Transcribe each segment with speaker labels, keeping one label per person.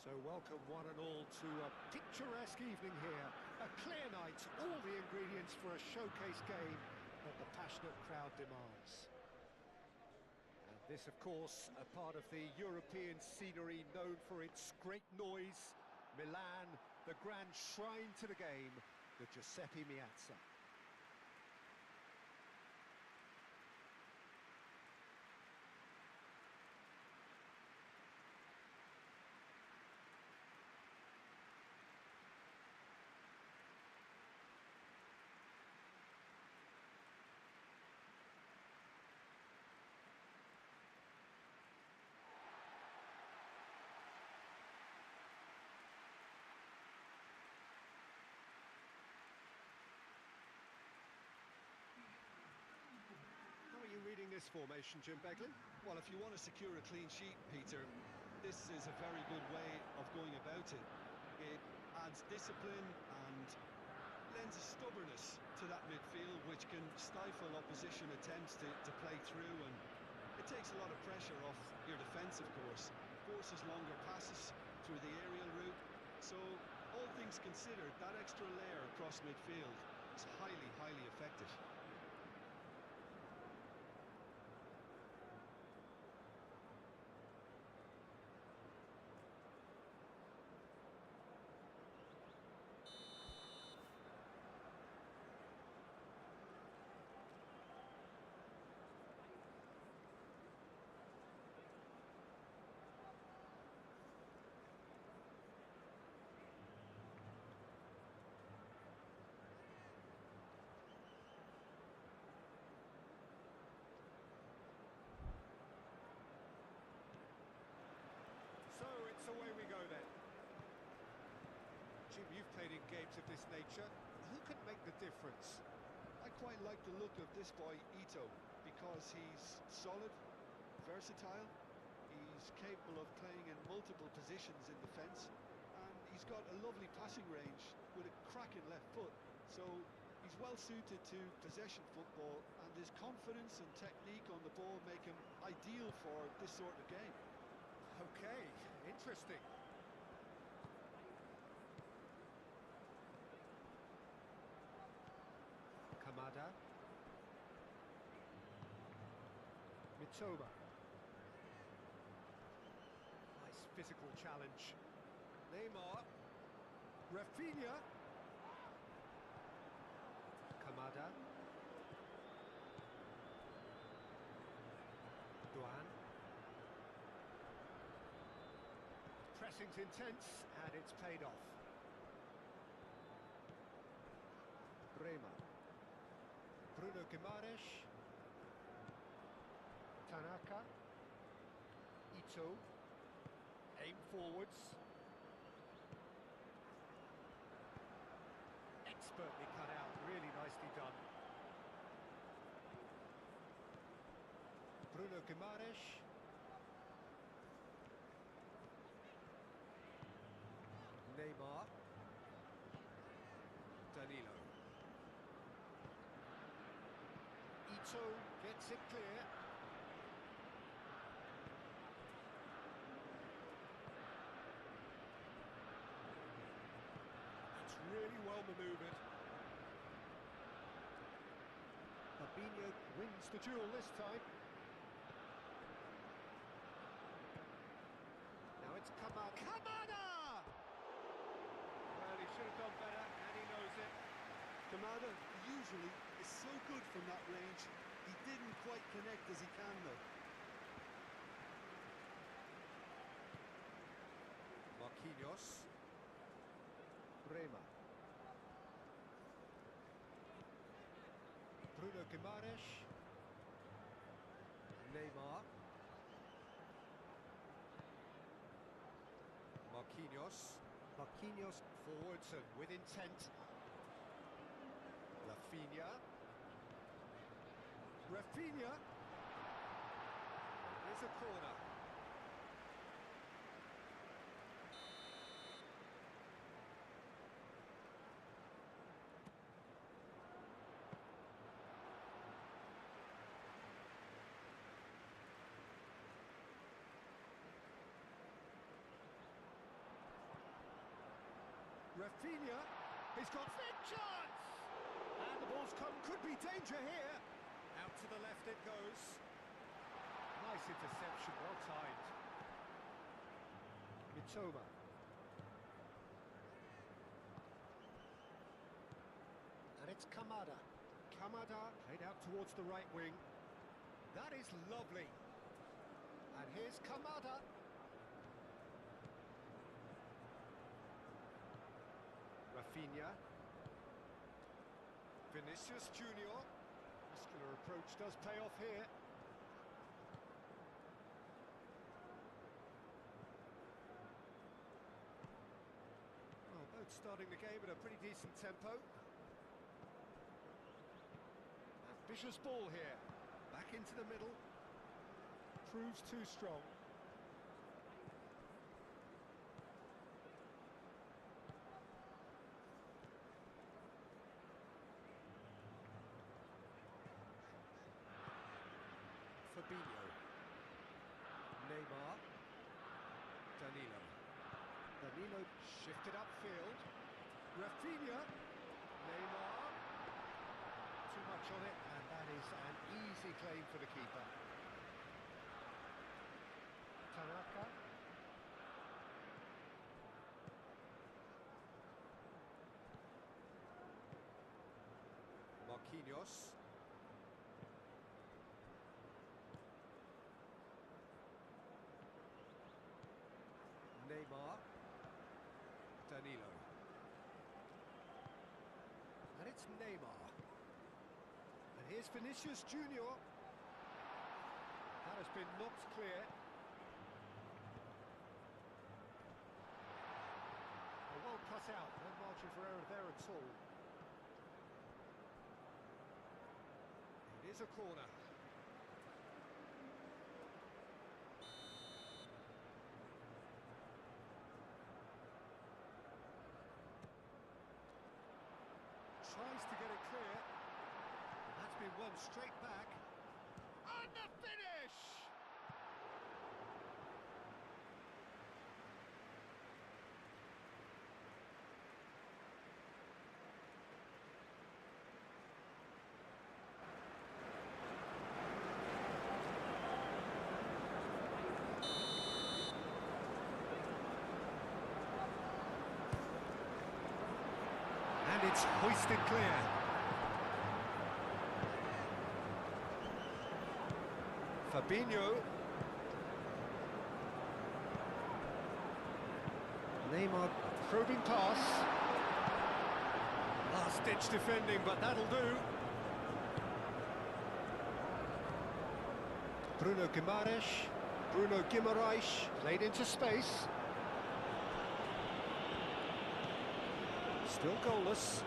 Speaker 1: So welcome one and all to a picturesque evening here. A clear night, all the ingredients for a showcase game that the passionate crowd demands. And this, of course, a part of the European scenery known for its great noise. Milan, the grand shrine to the game, the Giuseppe Meazza. How are you reading this formation, Jim Begley?
Speaker 2: Well, if you want to secure a clean sheet, Peter, this is a very good way of going about it. It adds discipline and lends a stubbornness to that midfield, which can stifle opposition attempts to play through, and it takes a lot of pressure off your defence, of course. Forces longer passes through the aerial route. So, all things considered, that extra layer across midfield is highly, highly effective.
Speaker 1: So it's away we go then. Jim, you've played in games of this nature. Who can make the difference?
Speaker 2: I quite like the look of this boy, Ito, because he's solid, versatile, he's capable of playing in multiple positions in defence, and he's got a lovely passing range with a cracking left foot, so he's well suited to possession football, and his confidence and technique on the ball make him ideal for this sort of game.
Speaker 1: Okay, interesting. Kamada. Mitoma. Nice physical challenge. Neymar. Rafinha. Kamada. Duan. Pressing's intense, and it's paid off. Bremer. Bruno Guimaraes. Tanaka. Ito. Aim forwards. Expertly cut out, really nicely done. Bruno Guimaraes. Neymar. Danilo. Ito gets it clear. It's really well manoeuvred. Fabinho wins the duel this time. Now it's Kamada! Well, he should have done better, and he knows it.
Speaker 2: Kamada usually is so good from that range. He didn't quite connect as he can, though.
Speaker 1: Marquinhos. Bremer. Bruno Guimaraes. Neymar. Marquinhos. Marquinhos forwards and with intent. Rafinha. Rafinha. Here's a corner. Rafinha, he's got big chance! And the ball's come, could be danger here. Out to the left it goes. Nice interception, well timed. Mitoma. And it's Kamada. Kamada played out towards the right wing. That is lovely. And here's Kamada. Rafinha. Vinicius Junior. Muscular approach does pay off here. Well, both starting the game at a pretty decent tempo. Ambitious ball here. Back into the middle. Proves too strong. Fabinho. Neymar. Danilo. Danilo shifted upfield. Rafinha. Neymar. Too much on it, and that is an easy claim for the keeper. Tanaka. Marquinhos. Neymar. Danilo. And it's Neymar. And here's Vinicius Junior. That has been knocked clear. Well cut out, no margin for error there at all. It is a corner. Tries to get it clear. And that's been won straight back. And the finish! And it's hoisted clear. Fabinho. Neymar, probing pass. Last-ditch defending, but that'll do. Bruno Guimaraes played into space. Still goalless.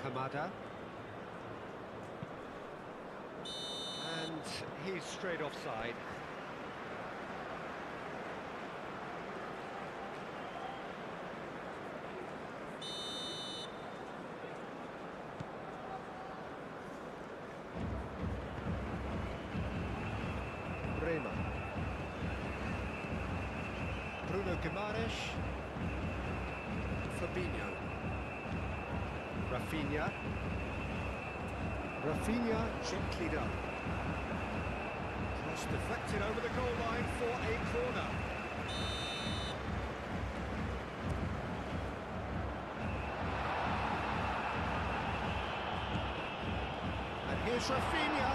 Speaker 1: Kamada. And he's straight offside. Bruno Guimaraes. Fabinho. Rafinha gently done. Cross deflected over the goal line for a corner. And here's Rafinha.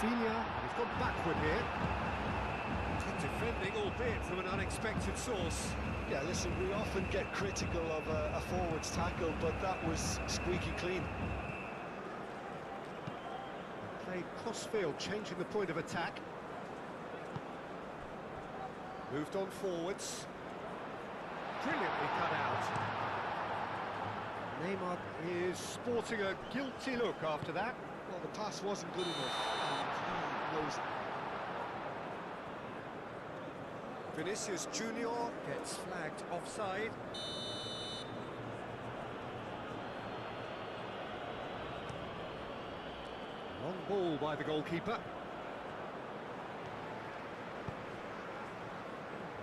Speaker 1: He's gone backward here. Good defending, albeit from an unexpected source.
Speaker 3: Yeah, listen, we often get critical of a forward's tackle, but that was squeaky clean.
Speaker 1: Played cross-field, changing the point of attack. Moved on forwards. Brilliantly cut out. Neymar is sporting a guilty look after that.
Speaker 3: Well, the pass wasn't good enough, and he knows it.
Speaker 1: Vinicius Junior gets flagged offside. Long ball by the goalkeeper.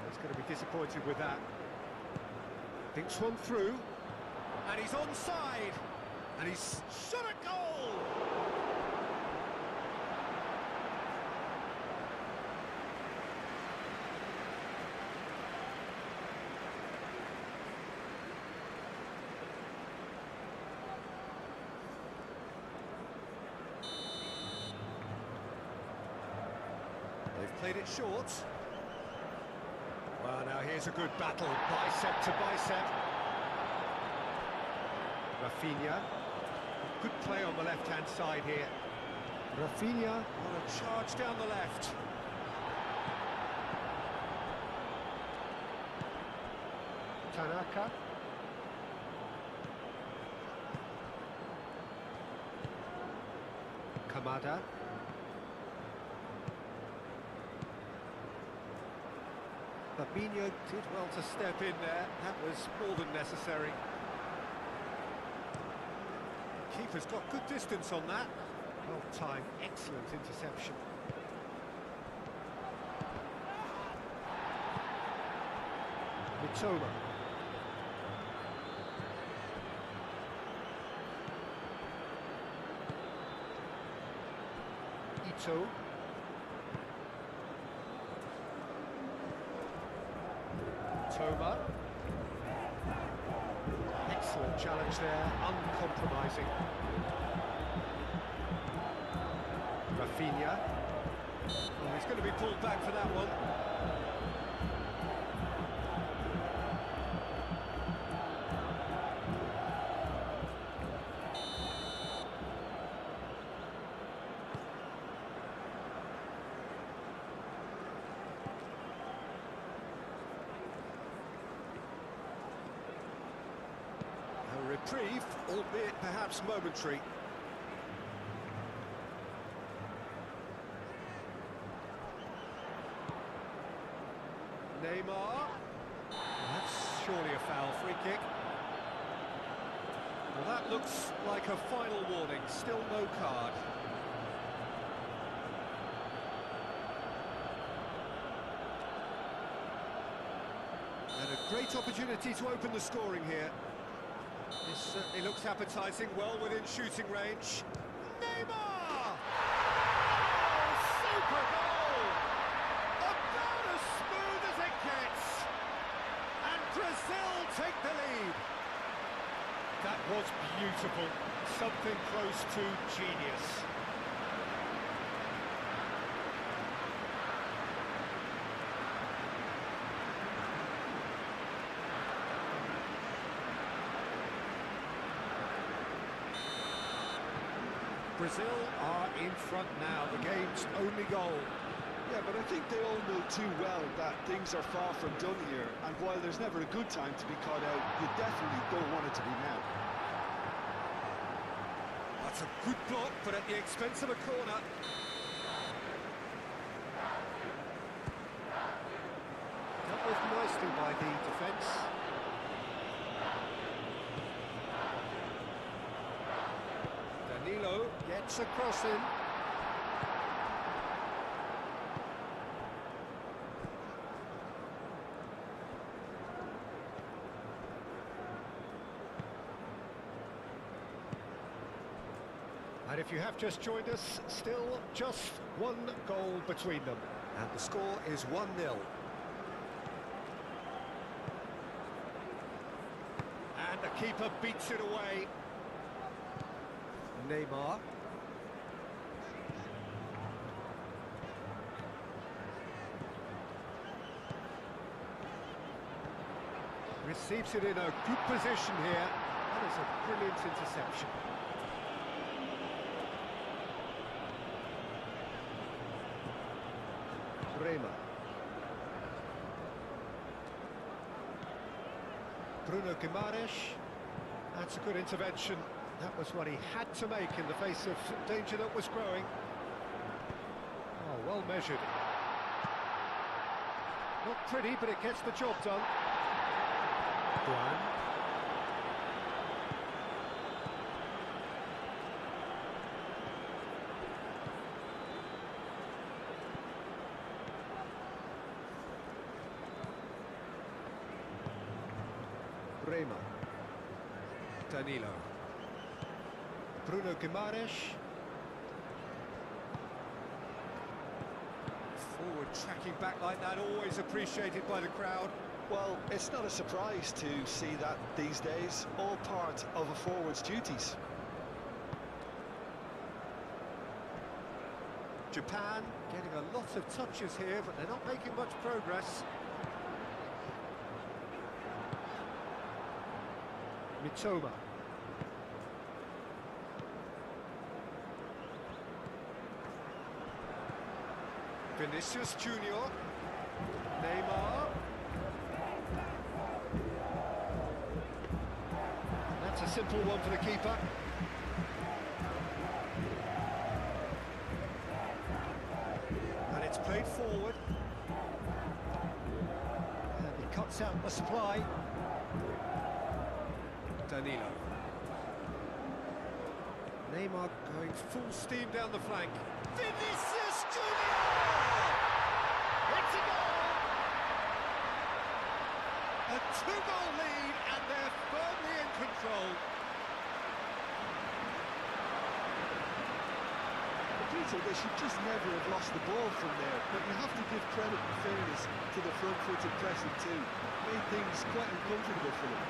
Speaker 1: He's going to be disappointed with that. Thinks one through. And he's onside. And he's shot a goal! They've played it short. Well, now here's a good battle, bicep to bicep. Rafinha, good play on the left-hand side here. Rafinha on a charge down the left. Tanaka. Kamada. Fabinho did well to step in there. That was more than necessary. Keeper's got good distance on that. Well timed, excellent interception. Mitoma. Ito. Toma. Excellent challenge there, uncompromising. Rafinha. Oh, he's going to be pulled back for that one. A reprieve, albeit perhaps momentary. Neymar. That's surely a foul, free kick. Well, that looks like a final warning, still no card. And a great opportunity to open the scoring here. This certainly looks appetising, well within shooting range. Neymar! Oh, super goal! About as smooth as it gets. And Brazil take the lead. That was beautiful. Something close to genius. Brazil are in front now, the game's only goal.
Speaker 3: Yeah, but I think they all know too well that things are far from done here, and while there's never a good time to be caught out, you definitely don't want it to be now.
Speaker 1: That's a good block, but at the expense of a corner. Dealt with nicely by the defence. Danilo gets a cross in. And if you have just joined us, still just one goal between them. And the score is 1-0. And the keeper beats it away. Neymar. Receives it in a good position here. That is a brilliant interception. Bremer. Bruno Guimaraes. That's a good intervention. That was what he had to make in the face of danger that was growing. Oh, well measured. Not pretty, but it gets the job done. Brian. Rema. Danilo. Bruno Guimaraes. Forward tracking back like that, always appreciated by the crowd.
Speaker 3: Well, it's not a surprise to see that these days, all part of a forward's duties.
Speaker 1: Japan getting a lot of touches here, but they're not making much progress. Mitoma. Vinicius Junior. Neymar. That's a simple one for the keeper. And it's played forward. And he cuts out the supply. Danilo. Neymar going full steam down the flank. Vinicius Junior! It's a goal! A two-goal lead, and they're firmly in control.
Speaker 3: Peter, they should just never have lost the ball from there, but you have to give credit and fairness to the front-footed pressing too. Made things quite uncomfortable for them.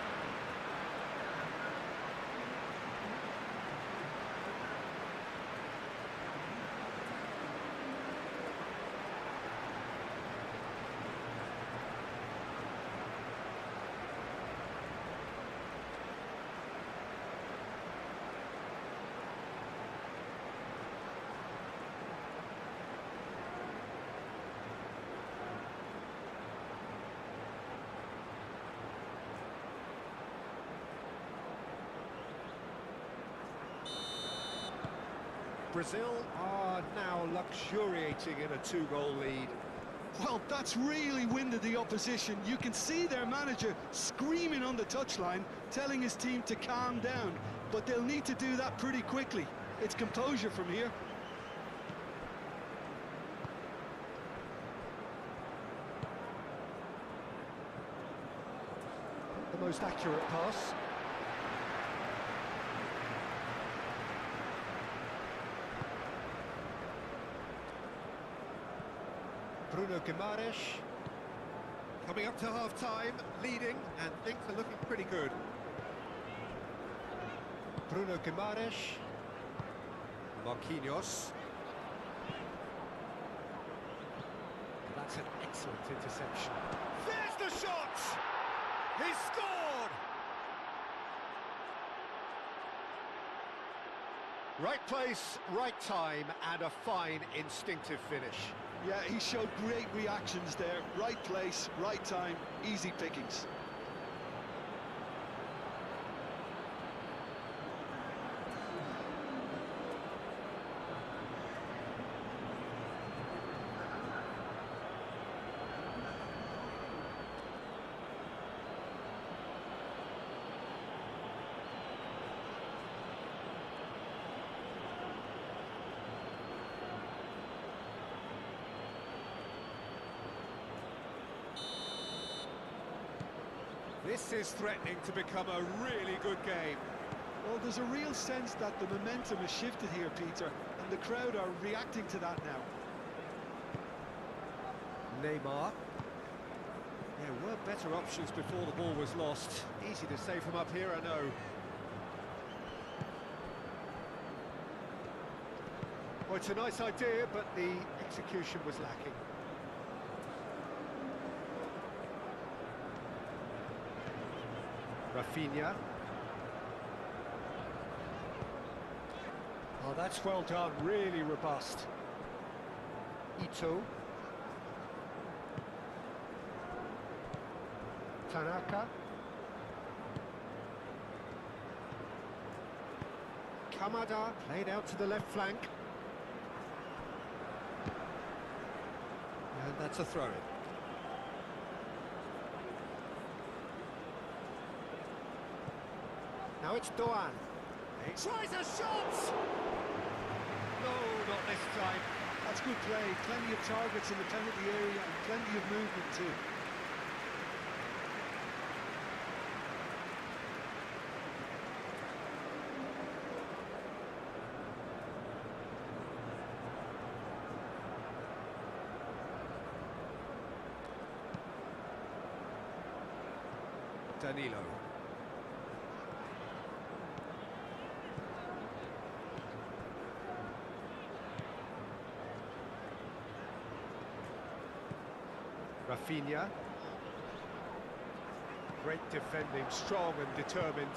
Speaker 1: Brazil are now luxuriating in a two-goal lead.
Speaker 3: Well, that's really winded the opposition. You can see their manager screaming on the touchline, telling his team to calm down. But they'll need to do that pretty quickly. It's composure from here.
Speaker 1: The most accurate pass. Bruno Guimaraes coming up to half-time, leading, and things are looking pretty good. Bruno Guimaraes, Marquinhos. That's an excellent interception. There's the shot! He scored! Right place, right time, and a fine instinctive finish.
Speaker 3: Yeah, he showed great reactions there. Right place, right time, easy pickings.
Speaker 1: This is threatening to become a really good game.
Speaker 3: Well, there's a real sense that the momentum has shifted here, Peter, and the crowd are reacting to that now.
Speaker 1: Neymar. There were better options before the ball was lost. Easy to say from up here, I know. Well, it's a nice idea, but the execution was lacking. Rafinha. Oh, that's well done, really robust. Ito. Tanaka. Kamada played out to the left flank. And that's a throw-in. Now it's Doan. He tries a shot! No, not this time.
Speaker 3: That's good play. Plenty of targets in the penalty area and plenty of movement too.
Speaker 1: Danilo. Rafinha. Great defending, strong and determined.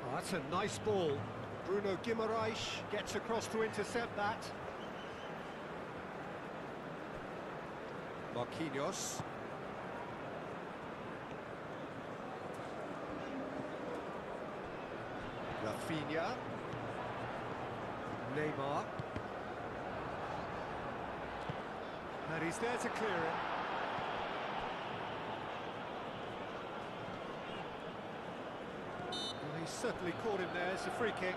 Speaker 1: Oh, that's a nice ball. Bruno Guimaraes gets across to intercept that. Marquinhos. Rafinha. Neymar. And he's there to clear it. Well, he's certainly caught him there. It's a free kick.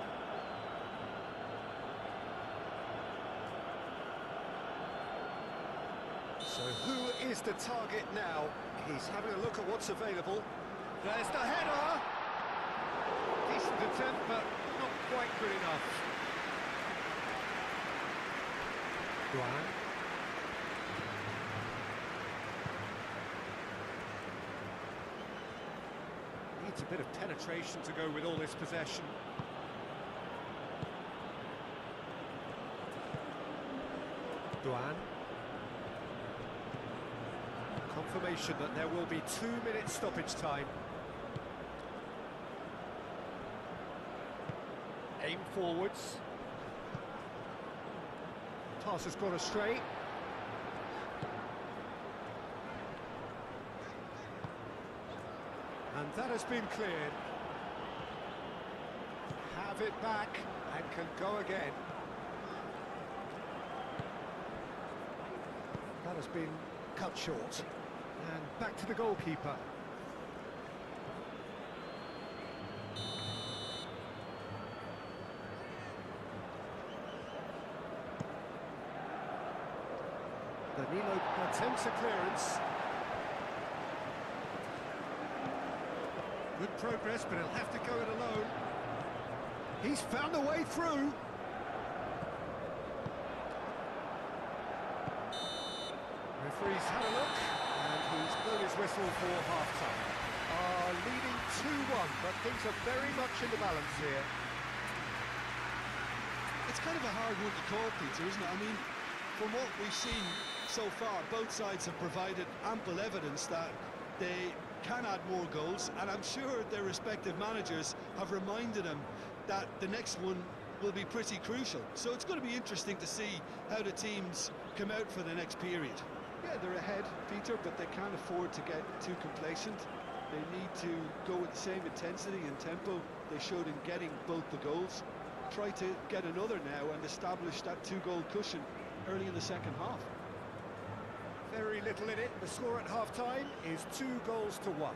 Speaker 1: So who is the target now? He's having a look at what's available. There's the header! Decent attempt, but not quite good enough. Duan. Needs a bit of penetration to go with all this possession. Duan. Confirmation that there will be 2 minutes stoppage time. Aim forwards. Pass has gone astray. And that has been cleared. Have it back and can go again. That has been cut short. And back to the goalkeeper. Danilo attempts a clearance. Good progress, but he'll have to go it alone. He's found a way through. Referee's had a look, and he's blown his whistle for half-time. Leading 2-1, but things are very much in the balance here.
Speaker 3: It's kind of a hard one to call, Peter, isn't it? I mean, from what we've seen so far, both sides have provided ample evidence that they can add more goals, and I'm sure their respective managers have reminded them that the next one will be pretty crucial. So it's going to be interesting to see how the teams come out for the next period.
Speaker 2: Yeah, they're ahead, Peter, but they can't afford to get too complacent. They need to go with the same intensity and tempo they showed in getting both the goals. Try to get another now and establish that 2-goal cushion early in the second half.
Speaker 1: Very little in it. The score at half-time is 2-1.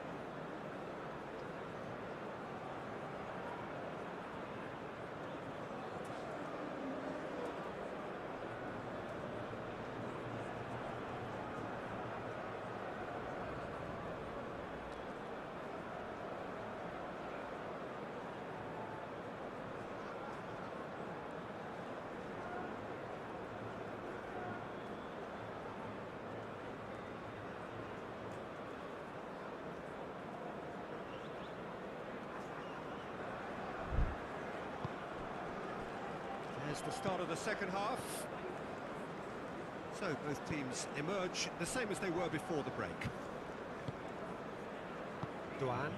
Speaker 1: There's the start of the second half. So both teams emerge the same as they were before the break. Duan.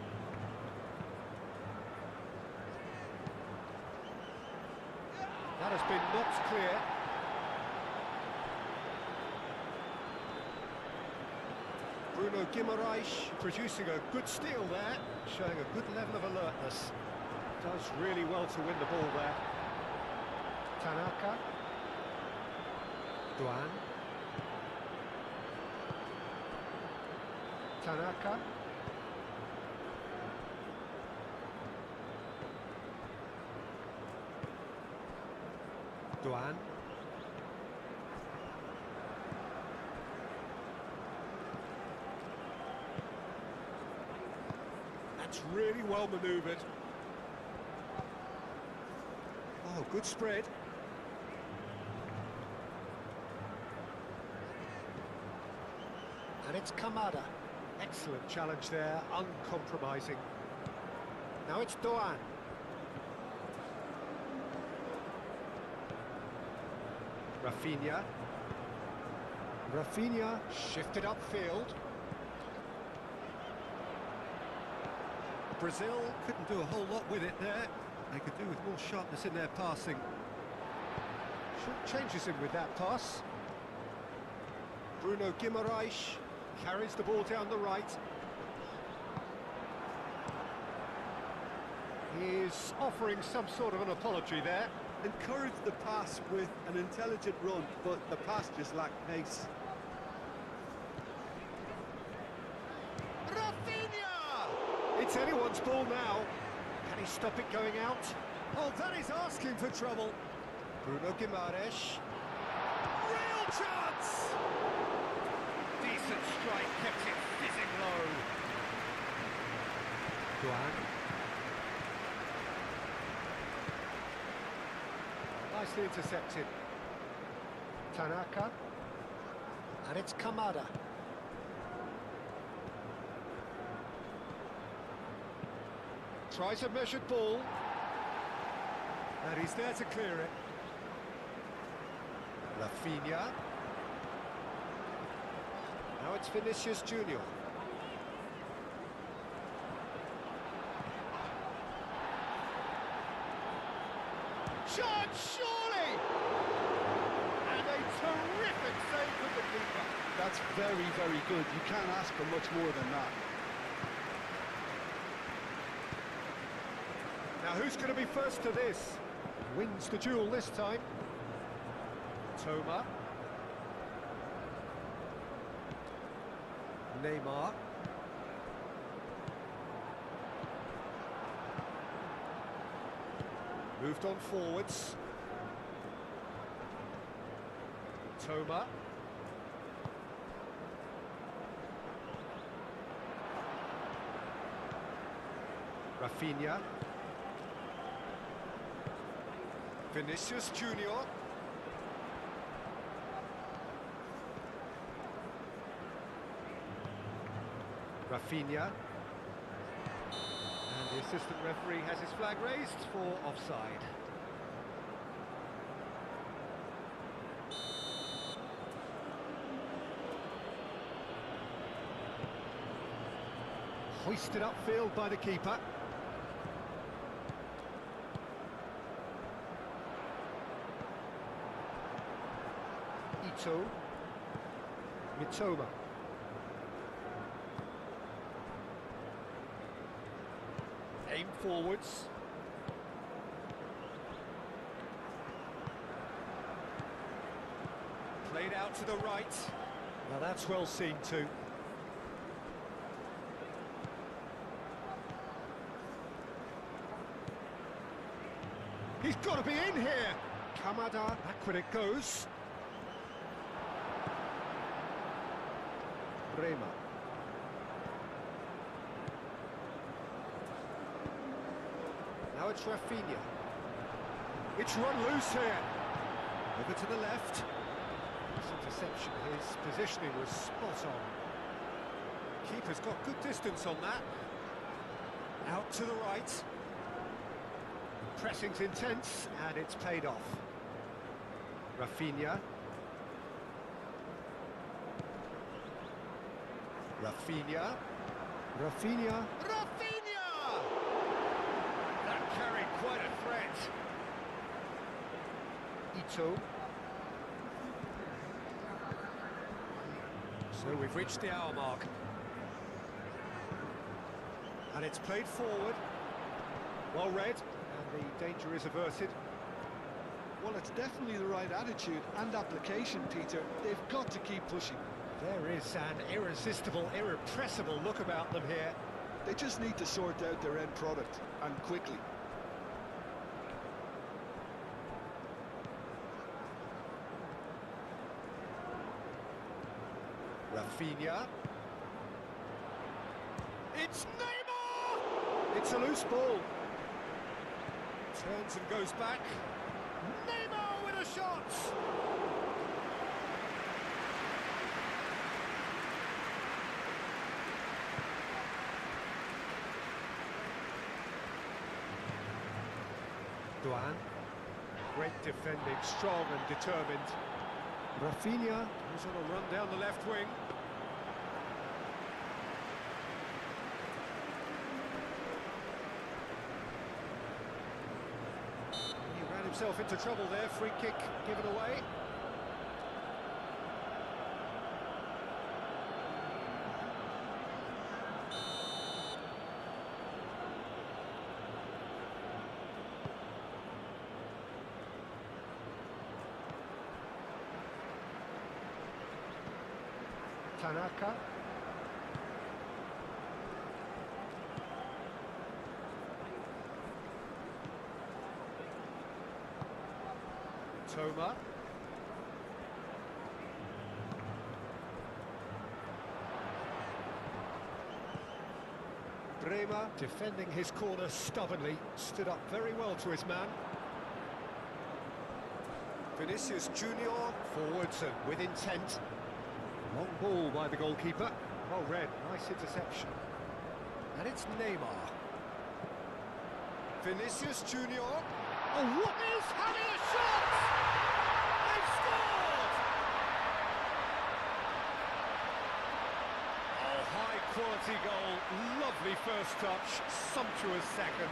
Speaker 1: That has been knocked clear. Bruno Guimaraes producing a good steal there, showing a good level of alertness. Does really well to win the ball there. Tanaka. Duan. Tanaka. Duan. That's really well manoeuvred. Oh, good spread. And it's Kamada. Excellent challenge there, uncompromising. Now it's Doan. Rafinha. Rafinha shifted upfield. Brazil couldn't do a whole lot with it there. They could do with more sharpness in their passing. Changes him with that pass. Bruno Guimaraes carries the ball down the right. He's offering some sort of an apology there.
Speaker 3: Encouraged the pass with an intelligent run, but the pass just lacked pace.
Speaker 1: Rafinha! It's anyone's ball now. Can he stop it going out? Oh, that is asking for trouble. Bruno Guimaraes. Real chance! Decent strike, kept it fizzing low. Duan. Nicely intercepted. Tanaka. And it's Kamada. Tries a measured ball. And he's there to clear it. Rafinha. Now it's Vinicius Junior. Chance, surely! And a terrific save from the keeper.
Speaker 3: That's very, very good. You can't ask for much more than that.
Speaker 1: Now who's going to be first to this? Wins the duel this time. Toma. Neymar. Moved on forwards. Toma. Rafinha. Vinicius Junior. Rafinha. And the assistant referee has his flag raised for offside. Hoisted upfield by the keeper. Ito. Mitoma. Aim forwards. Played out to the right. Now that's well seen too. He's got to be in here. Kamada, backward it goes. Bremer. Now it's Rafinha. It's run loose here. Over to the left. This interception, his positioning was spot on. Keeper's got good distance on that. Out to the right. Pressing's intense, and it's paid off. Rafinha. Rafinha. Rafinha. Rafinha! That carried quite a threat. Ito. So we've reached the hour mark. And it's played forward. Well read. And the danger is averted.
Speaker 3: Well, it's definitely the right attitude and application, Peter. They've got to keep pushing.
Speaker 1: There is an irresistible, irrepressible look about them here.
Speaker 3: They just need to sort out their end product, and quickly.
Speaker 1: Rafinha. It's Neymar! It's a loose ball. Turns and goes back. Neymar with a shot! Duan. Great defending, strong and determined. Rafinha is on a run down the left wing. He ran himself into trouble there, free kick given away. Tanaka. Toma. Bremer defending his corner stubbornly, stood up very well to his man. Vinicius Junior forwards and with intent. Long ball by the goalkeeper. Well read, nice interception. And it's Neymar. Vinicius Junior. Oh, what is having a shot? They've scored! Oh, high quality goal. Lovely first touch, sumptuous second.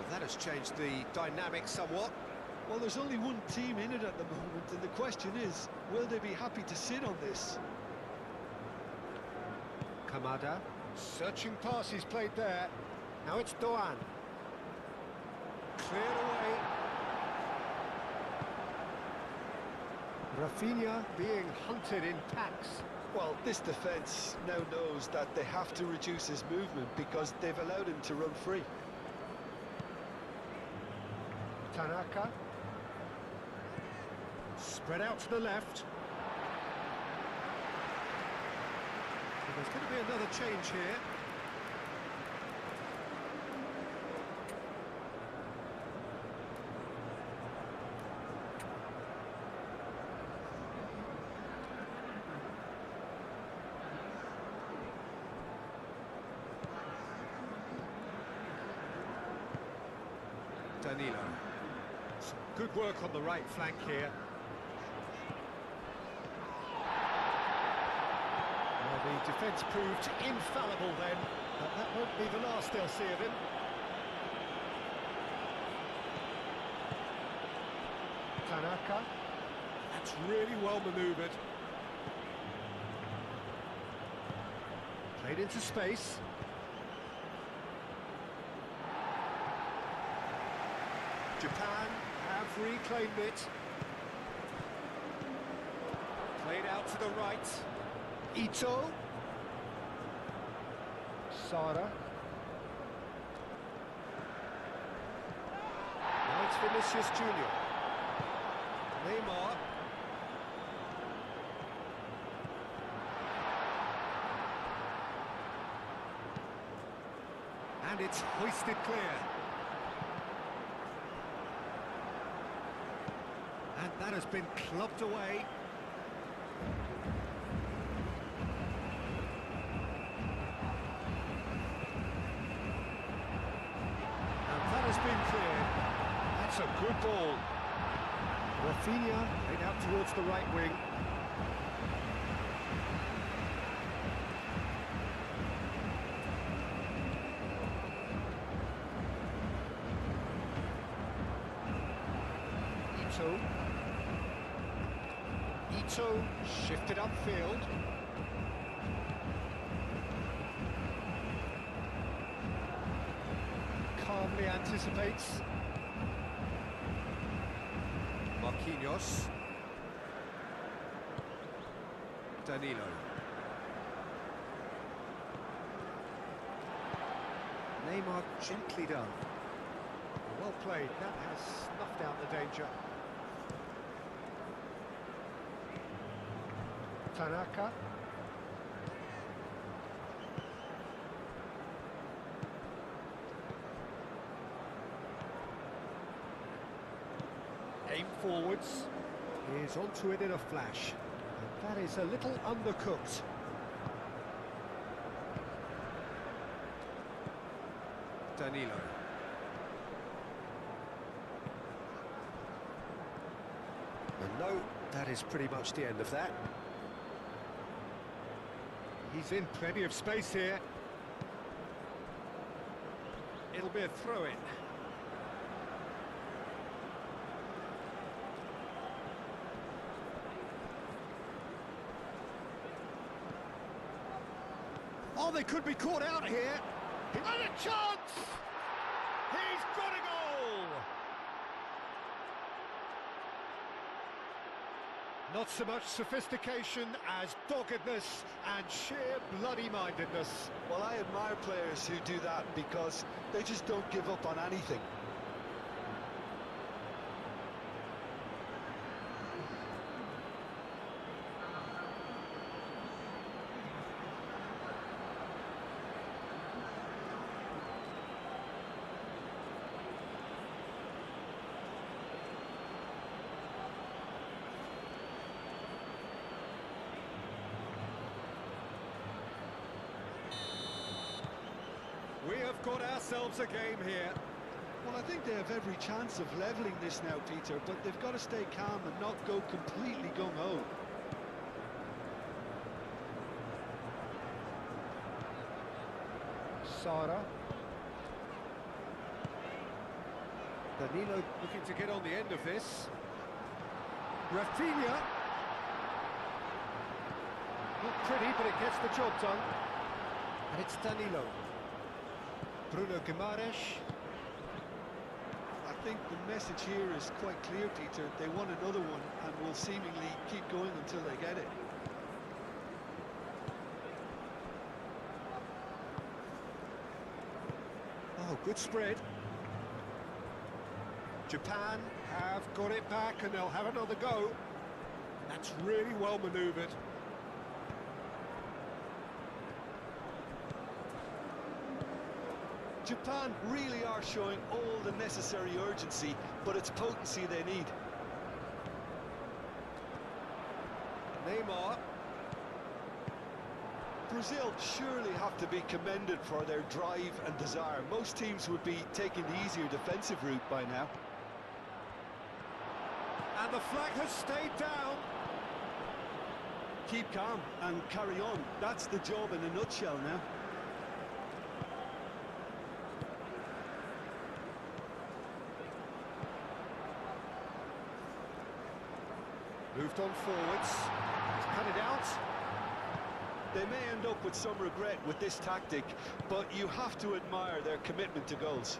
Speaker 1: That has changed the dynamic somewhat.
Speaker 3: Well, there's only one team in it at the moment, and the question is, will they be happy to sit on this?
Speaker 1: Kamada, searching pass he's played there. Now it's Doan. Cleared away. Rafinha being hunted in packs.
Speaker 3: Well, this defence now knows that they have to reduce his movement because they've allowed him to run free.
Speaker 1: Tanaka. Spread out to the left. Well, there's going to be another change here. Danilo. Some good work on the right flank here. Well, the defence proved infallible then, but that won't be the last they'll see of him. Tanaka. That's really well manoeuvred. Played into space. Japan have reclaimed it. Played out to the right. Ito. Sara. Now it's Vinicius Junior. Neymar. And it's hoisted clear. And that has been clubbed away. And that has been cleared. That's a good ball. Rafinha played out towards the right wing. Ito shifted upfield. Calmly anticipates. Marquinhos. Danilo. Neymar gently done. Well played, that has snuffed out the danger. Tanaka. Aim forwards. He's onto it in a flash. And that is a little undercooked. Danilo. And no, that is pretty much the end of that. He's in plenty of space here. It'll be a throw-in. Oh, they could be caught out here. He had a chance! He's got a goal! Not so much sophistication as doggedness and sheer bloody-mindedness.
Speaker 3: Well, I admire players who do that because they just don't give up on anything.
Speaker 1: We have got ourselves a game here.
Speaker 3: Well, I think they have every chance of levelling this now, Peter, but they've got to stay calm and not go completely gung-ho.
Speaker 1: Sara. Danilo looking to get on the end of this. Rafinha. Not pretty, but it gets the job done. And it's Danilo. Bruno Guimaraes.
Speaker 3: I think the message here is quite clear, Peter. They want another one and will seemingly keep going until they get it.
Speaker 1: Oh, good spread. Japan have got it back and they'll have another go. That's really well manoeuvred.
Speaker 3: Japan really are showing all the necessary urgency, but it's potency they need.
Speaker 1: Neymar.
Speaker 3: Brazil surely have to be commended for their drive and desire. Most teams would be taking the easier defensive route by now.
Speaker 1: And the flag has stayed down.
Speaker 3: Keep calm and carry on. That's the job in a nutshell now.
Speaker 1: Moved on forwards. He's cut it out.
Speaker 3: They may end up with some regret with this tactic, but you have to admire their commitment to goals.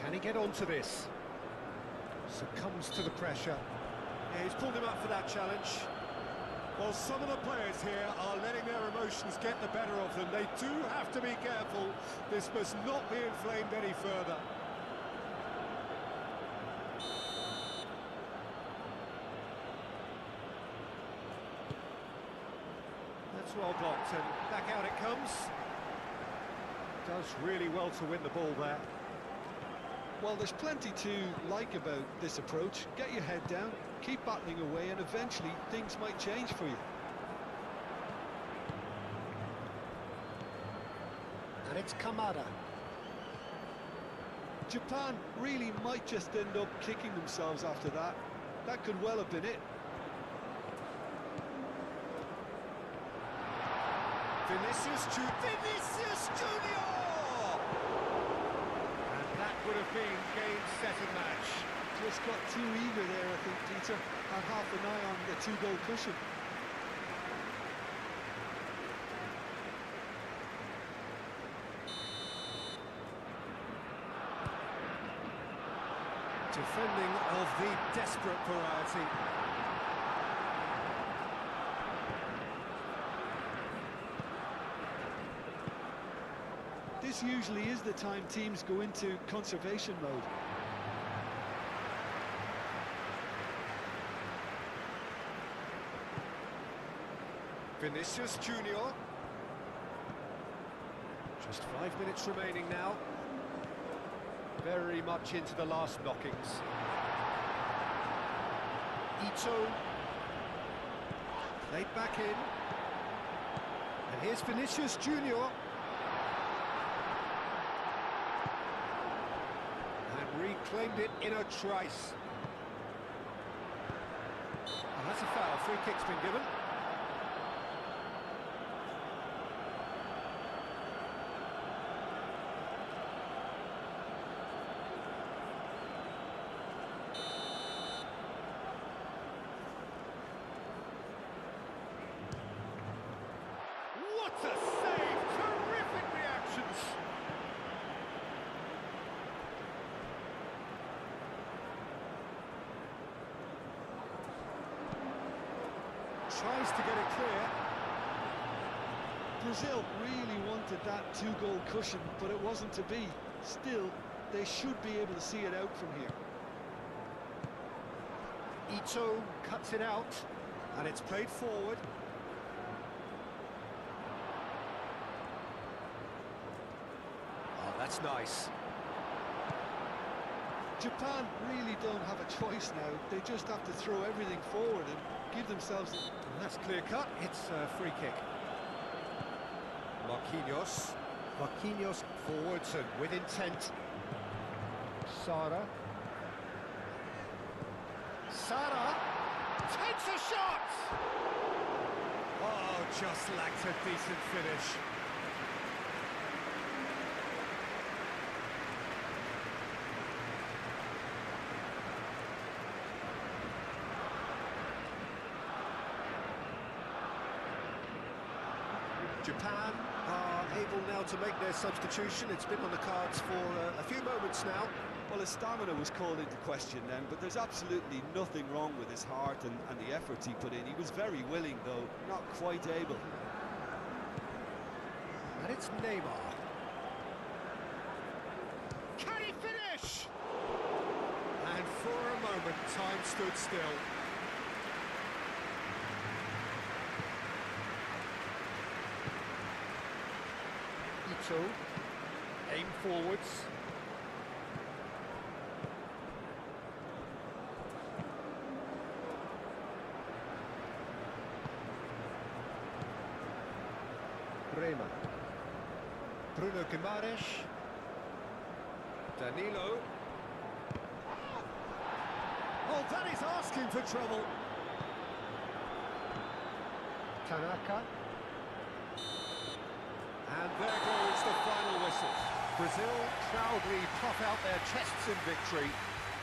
Speaker 1: Can he get onto this? Succumbs to the pressure. Yeah, he's pulled him up for that challenge. Well, some of the players here are letting their emotions get the better of them. They do have to be careful. This must not be inflamed any further. That's well blocked, and back out it comes. Does really well to win the ball there.
Speaker 3: Well, there's plenty to like about this approach. Get your head down, keep battling away, and eventually things might change for you.
Speaker 1: And it's Kamada.
Speaker 3: Japan really might just end up kicking themselves after that. That could well have been it.
Speaker 1: Vinicius Junior! And that would have been game, set and match.
Speaker 3: Just got too eager there, I think, Peter. Had half an eye on the two-goal cushion.
Speaker 1: Defending of the desperate variety.
Speaker 3: This usually is the time teams go into conservation mode.
Speaker 1: Vinicius Junior. Just 5 minutes remaining now. Very much into the last knockings. Ito. Played back in. And here's Vinicius Junior. And reclaimed it in a trice. And that's a foul. Free kick's been given. What a save! Terrific reactions! Tries to get it clear.
Speaker 3: Brazil really wanted that two-goal cushion, but it wasn't to be. Still, they should be able to see it out from here.
Speaker 1: Ito cuts it out, and it's played forward. Oh, that's nice.
Speaker 3: Japan really don't have a choice now. They just have to throw everything forward and give themselves...
Speaker 1: And that's clear cut. It's a free kick. Marquinhos. Marquinhos forwards and with intent. Sara. Sara takes a shot! Oh, just lacked a decent finish. Japan are able now to make their substitution. It's been on the cards for a few moments now.
Speaker 2: Well, his stamina was called into question then, but there's absolutely nothing wrong with his heart and the efforts he put in. He was very willing, though, not quite able.
Speaker 1: And it's Neymar. Can he finish? And for a moment, time stood still. Ito, aim forwards. Rema. Bruno Guimaraes. Danilo. Oh, that is asking for trouble. Tanaka. And there goes the final whistle. Brazil proudly puff out their chests in victory.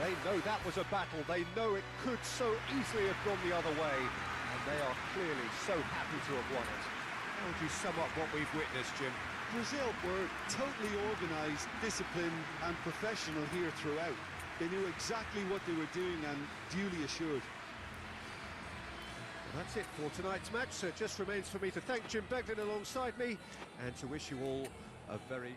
Speaker 1: They know that was a battle. They know it could so easily have gone the other way. And they are clearly so happy to have won it. How would you sum up what we've witnessed, Jim?
Speaker 3: Brazil were totally organised, disciplined and professional here throughout. They knew exactly what they were doing and duly assured.
Speaker 1: Well, that's it for tonight's match, so it just remains for me to thank Jim Beglin alongside me and to wish you all a very good...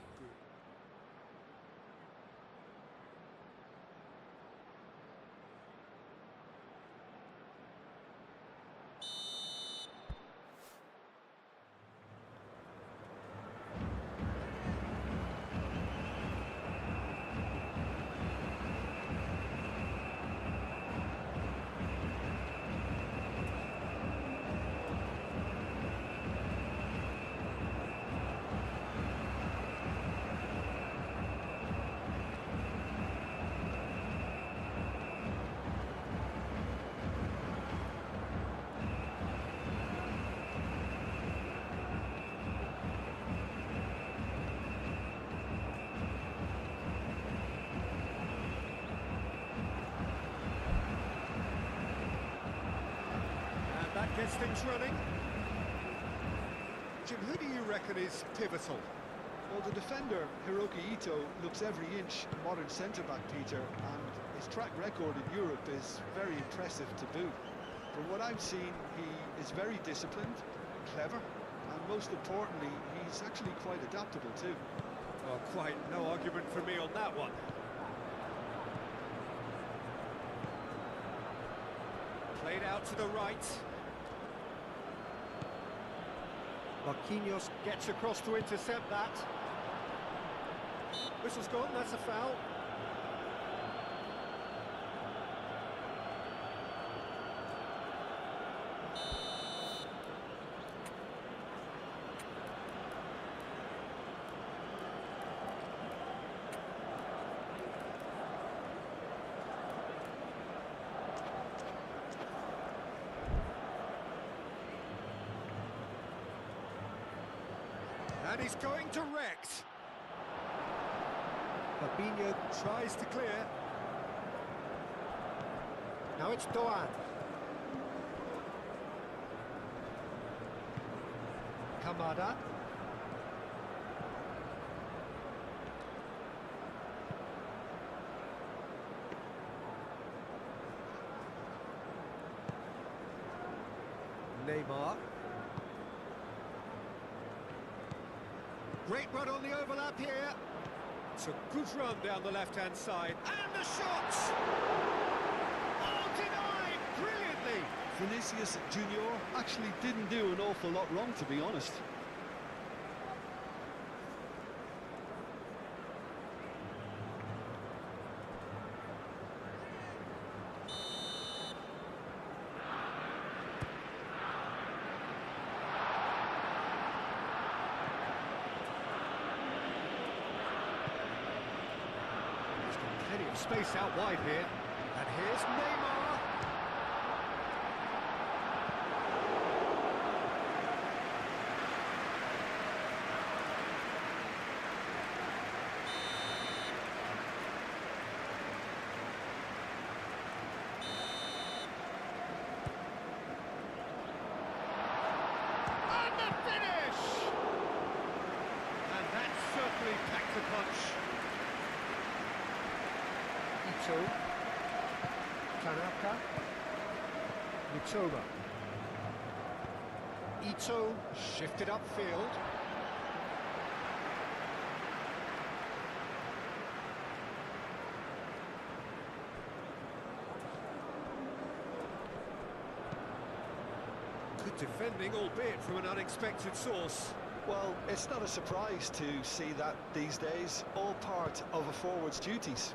Speaker 1: That gets things running. Jim, who do you reckon is pivotal?
Speaker 3: Well, the defender, Hiroki Ito, looks every inch a modern centre-back, Peter, and his track record in Europe is very impressive to boot. From what I've seen, he is very disciplined, clever, and most importantly, he's actually quite adaptable too.
Speaker 1: Well, quite no argument for me on that one. Played out to the right. Marquinhos gets across to intercept that. Whistle's gone, that's a foul. And he's going direct. Fabinho tries to clear. Now it's Doan. Kamada. Neymar. Great run on the overlap here. It's a good run down the left-hand side. And the shots! Oh, denied brilliantly!
Speaker 3: Vinicius Junior actually didn't do an awful lot wrong, to be honest.
Speaker 1: Plenty of space out wide here. And here's Neymar. And the finish! And that certainly packed a punch. Ito, Tanaka, Mitoma. Ito shifted upfield. Good defending, albeit from an unexpected source.
Speaker 3: Well, it's not a surprise to see that these days, all part of a forward's duties.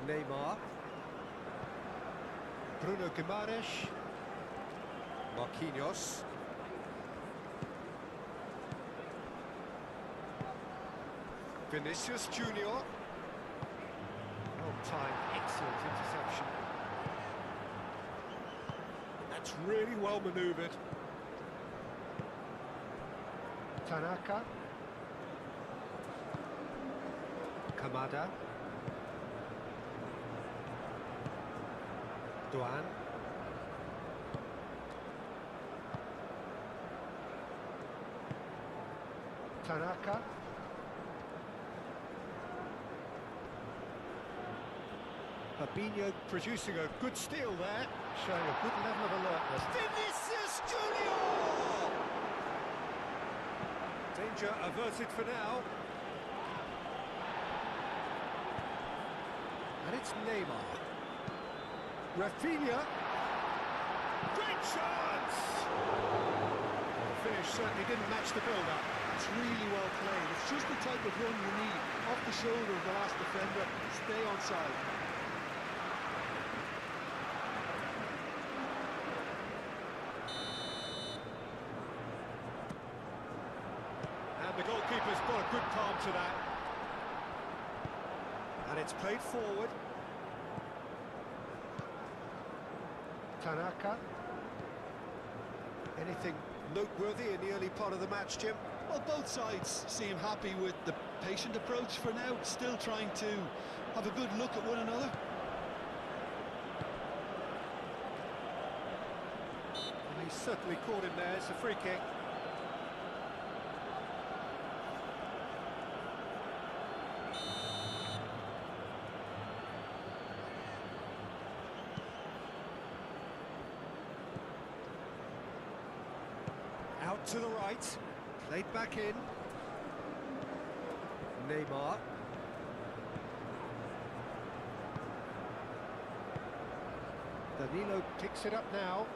Speaker 1: Neymar. Bruno Guimaraes. Marquinhos. Vinicius Junior. Oh, time, excellent interception. That's really well manoeuvred. Tanaka. Kamada. Doan. Tanaka. Fabinho producing a good steal there, showing a good level of alertness. Vinicius Junior! Danger averted for now. And it's Neymar. Rafinha. Great chance! The finish certainly didn't match the build-up.
Speaker 3: It's really well played. It's just the type of run you need. Off the shoulder of the last defender, stay onside.
Speaker 1: And the goalkeeper's got a good palm to that. And it's played forward. Tanaka. Anything noteworthy in the early part of the match, Jim?
Speaker 3: Well, both sides seem happy with the patient approach for now, still trying to have a good look at one another.
Speaker 1: And he's certainly caught him there. It's a free kick. Out to the right, played back in. Neymar. Danilo picks it up now.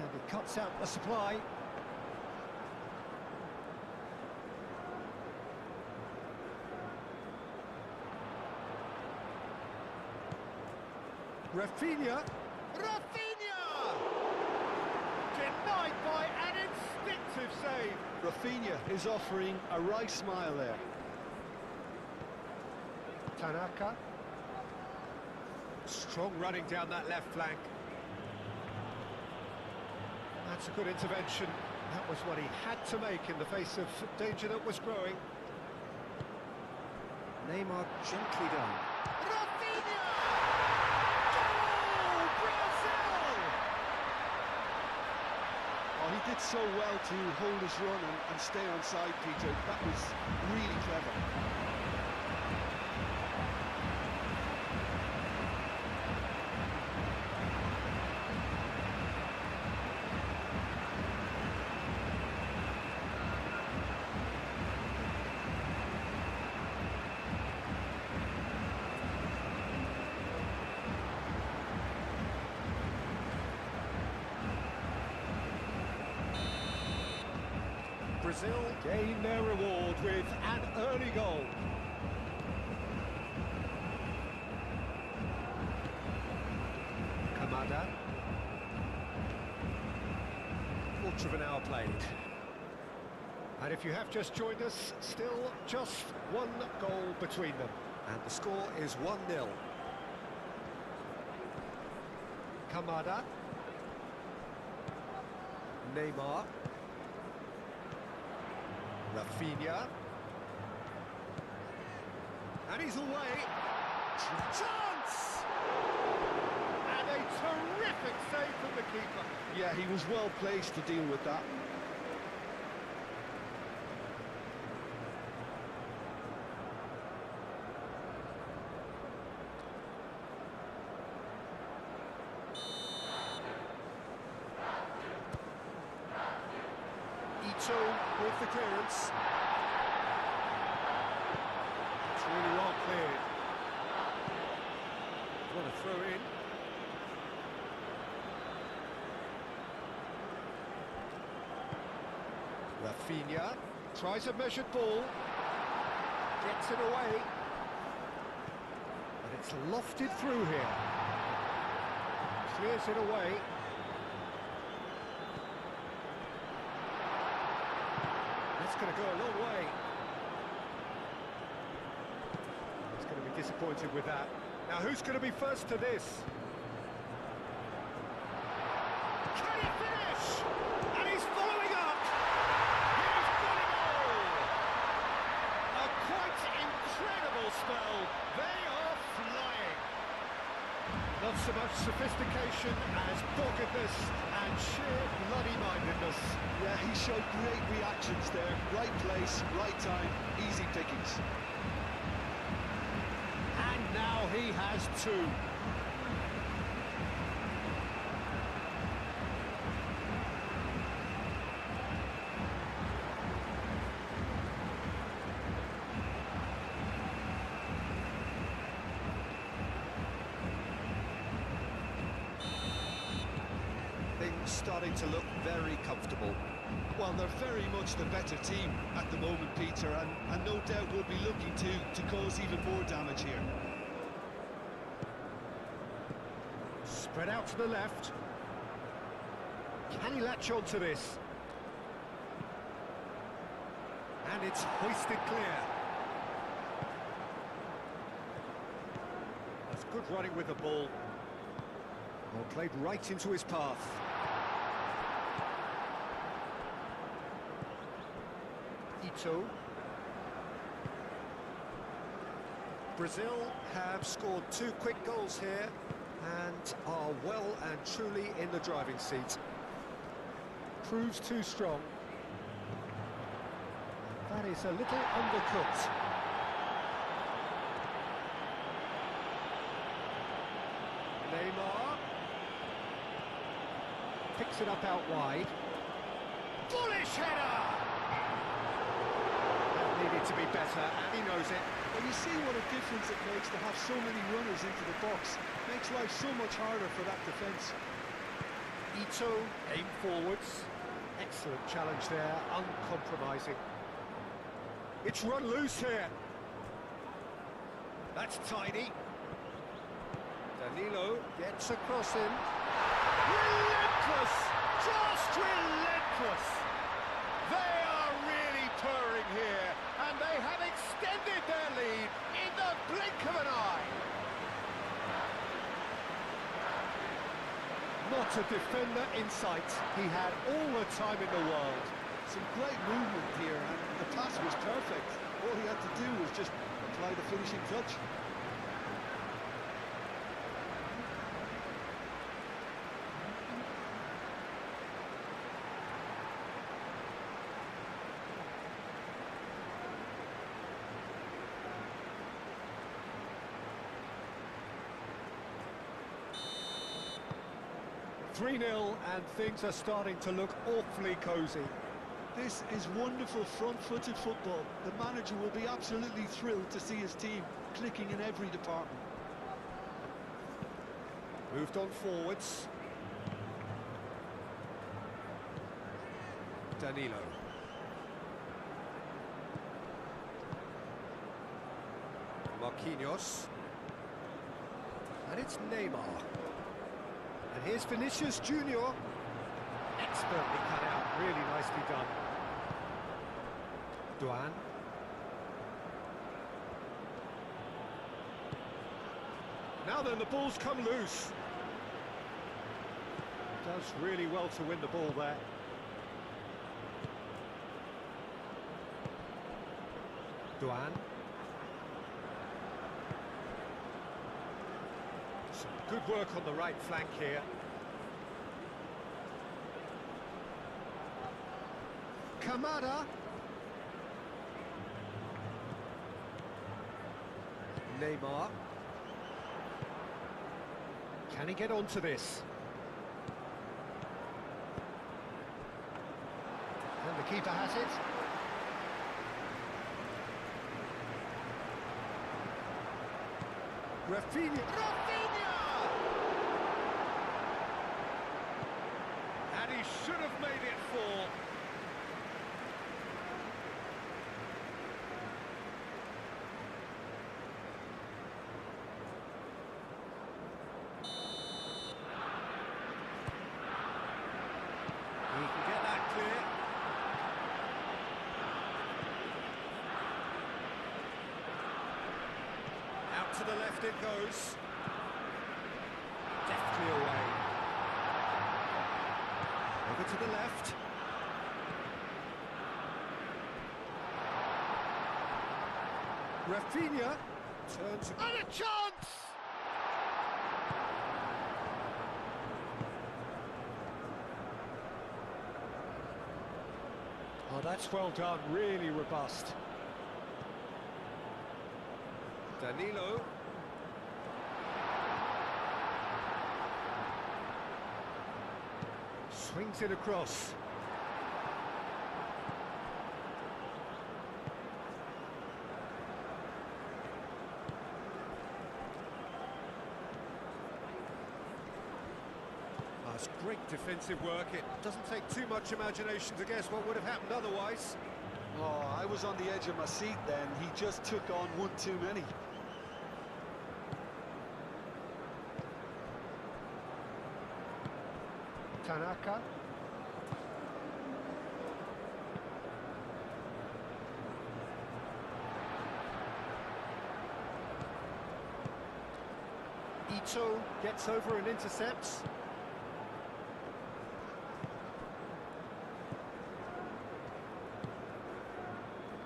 Speaker 1: And he cuts out the supply. Rafinha. Denied by an instinctive save.
Speaker 3: Rafinha is offering a right smile there.
Speaker 1: Tanaka. Strong running down that left flank. That's a good intervention. That was what he had to make in the face of danger that was growing. Neymar gently done. Rafinha! Goal! Brazil!
Speaker 3: Oh, he did so well to hold his run and stay on side, Peter. That was really clever.
Speaker 1: Brazil gain their reward with an early goal. Kamada. Quarter of an hour played. And if you have just joined us, still just one goal between them. And the score is 1-0. Kamada. Neymar. Rafinha. And he's away. Chance! And a terrific save from the keeper.
Speaker 3: Yeah, he was well placed to deal with that.
Speaker 1: With the clearance. It's really well cleared. What a throw in. Rafinha tries a measured ball. Gets it away. And it's lofted through here. Clears it away. That's going to go a long way. He's going to be disappointed with that. Now, who's going to be first to this? Can he finish? And he's following up. He's got it all. A quite incredible spell. They are flying. Not so much sophistication as doggedness and sheer bloody-mindedness.
Speaker 3: Yeah, he showed great reactions there. Right place, right time, easy pickings.
Speaker 1: And now he has two.
Speaker 3: Starting to look very comfortable. Well, they're very much the better team at the moment, Peter, and no doubt will be looking to cause even more damage here.
Speaker 1: Spread out to the left. Can he latch on to this? And it's hoisted clear. That's good running with the ball. Well, played right into his path. Ito. Brazil have scored 2 quick goals here and are well and truly in the driving seat. Proves too strong. That is a little undercooked. Neymar picks it up out wide. Bullish header! That needed to be better, and he knows it.
Speaker 3: Well, you see what a difference it makes to have so many runners into the box. Makes life so much harder for that defence.
Speaker 1: Ito aim forwards. Excellent challenge there, uncompromising. It's run loose here. That's tidy. Danilo gets across him. Relentless! Just relentless! They are really purring here, and they have extended their lead in the blink of an eye. Not a defender in sight. He had all the time in the world.
Speaker 3: Some great movement here, and the pass was perfect. All he had to do was just apply the finishing touch.
Speaker 1: .3-0 and things are starting to look awfully cosy.
Speaker 3: This is wonderful front-footed football. The manager will be absolutely thrilled to see his team clicking in every department.
Speaker 1: Moved on forwards. Danilo. Marquinhos. And it's Neymar. And here's Vinicius Junior. Expertly cut out, really nicely done. Duan. Now then, the ball's come loose. Does really well to win the ball there. Duan. Some good work on the right flank here. Kamada. Neymar. Can he get onto this? And the keeper has it. Rafinha. And he should have made it fall. He can get that clear. Out to the left it goes. Deftly away. Over to the left. Rafinha turns and a chance! Oh, that's well done, really robust. Danilo. Swings it across. That's great defensive work. It doesn't take too much imagination to guess what would have happened otherwise.
Speaker 3: Oh, I was on the edge of my seat then. He just took on one too many.
Speaker 1: Tanaka. Ito gets over and intercepts.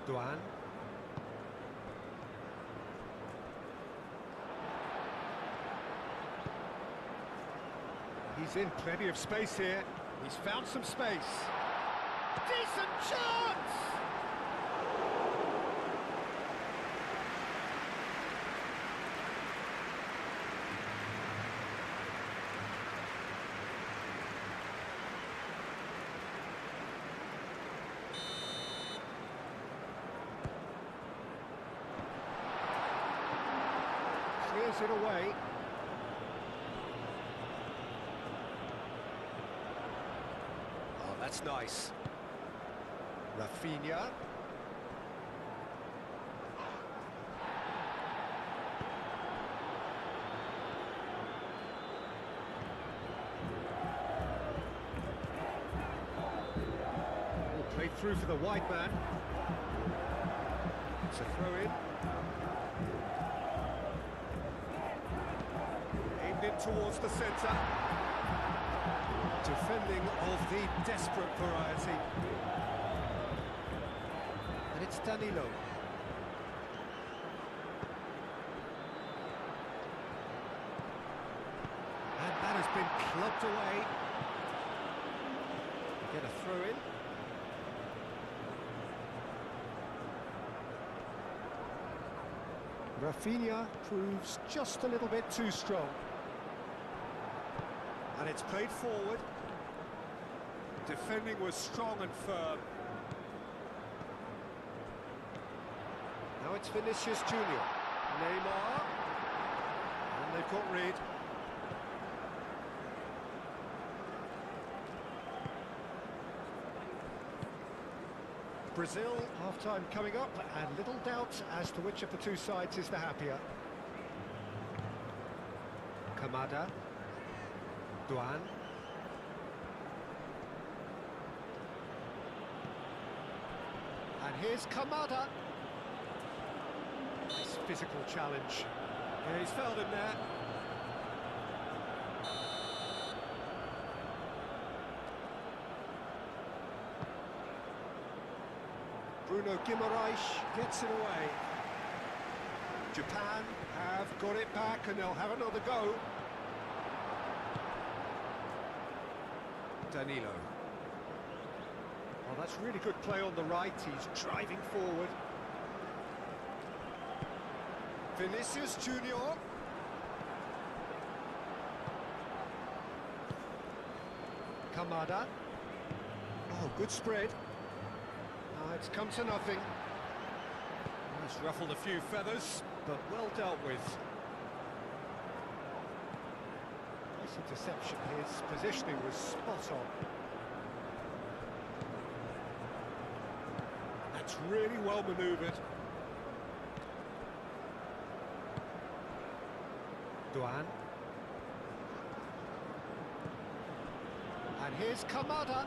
Speaker 1: Duan. He's in plenty of space here. He's found some space. Decent chance! Clears it away. Oh, that's nice. Rafinha. Played through for the wide man. It's a throw-in. Aimed in towards the centre. Defending of the desperate variety. And it's Danilo. And that has been clubbed away. Get a throw-in. Rafinha proves just a little bit too strong. And it's played forward. Defending was strong and firm. Now it's Vinicius Junior. Neymar. And they've got rid. Brazil, half-time coming up, and little doubt as to which of the two sides is the happier. Kamada. Duan. And here's Kamada. Nice physical challenge. Yeah, he's felled him there. Bruno Guimaraes gets it away. Japan have got it back and they'll have another go. Danilo. Well, that's really good play on the right. He's driving forward. Vinicius Junior. Kamada. Oh, good spread. It's come to nothing. It's ruffled a few feathers, but well dealt with. Nice interception. His positioning was spot on. That's really well manoeuvred. Duan. And here's Kamada.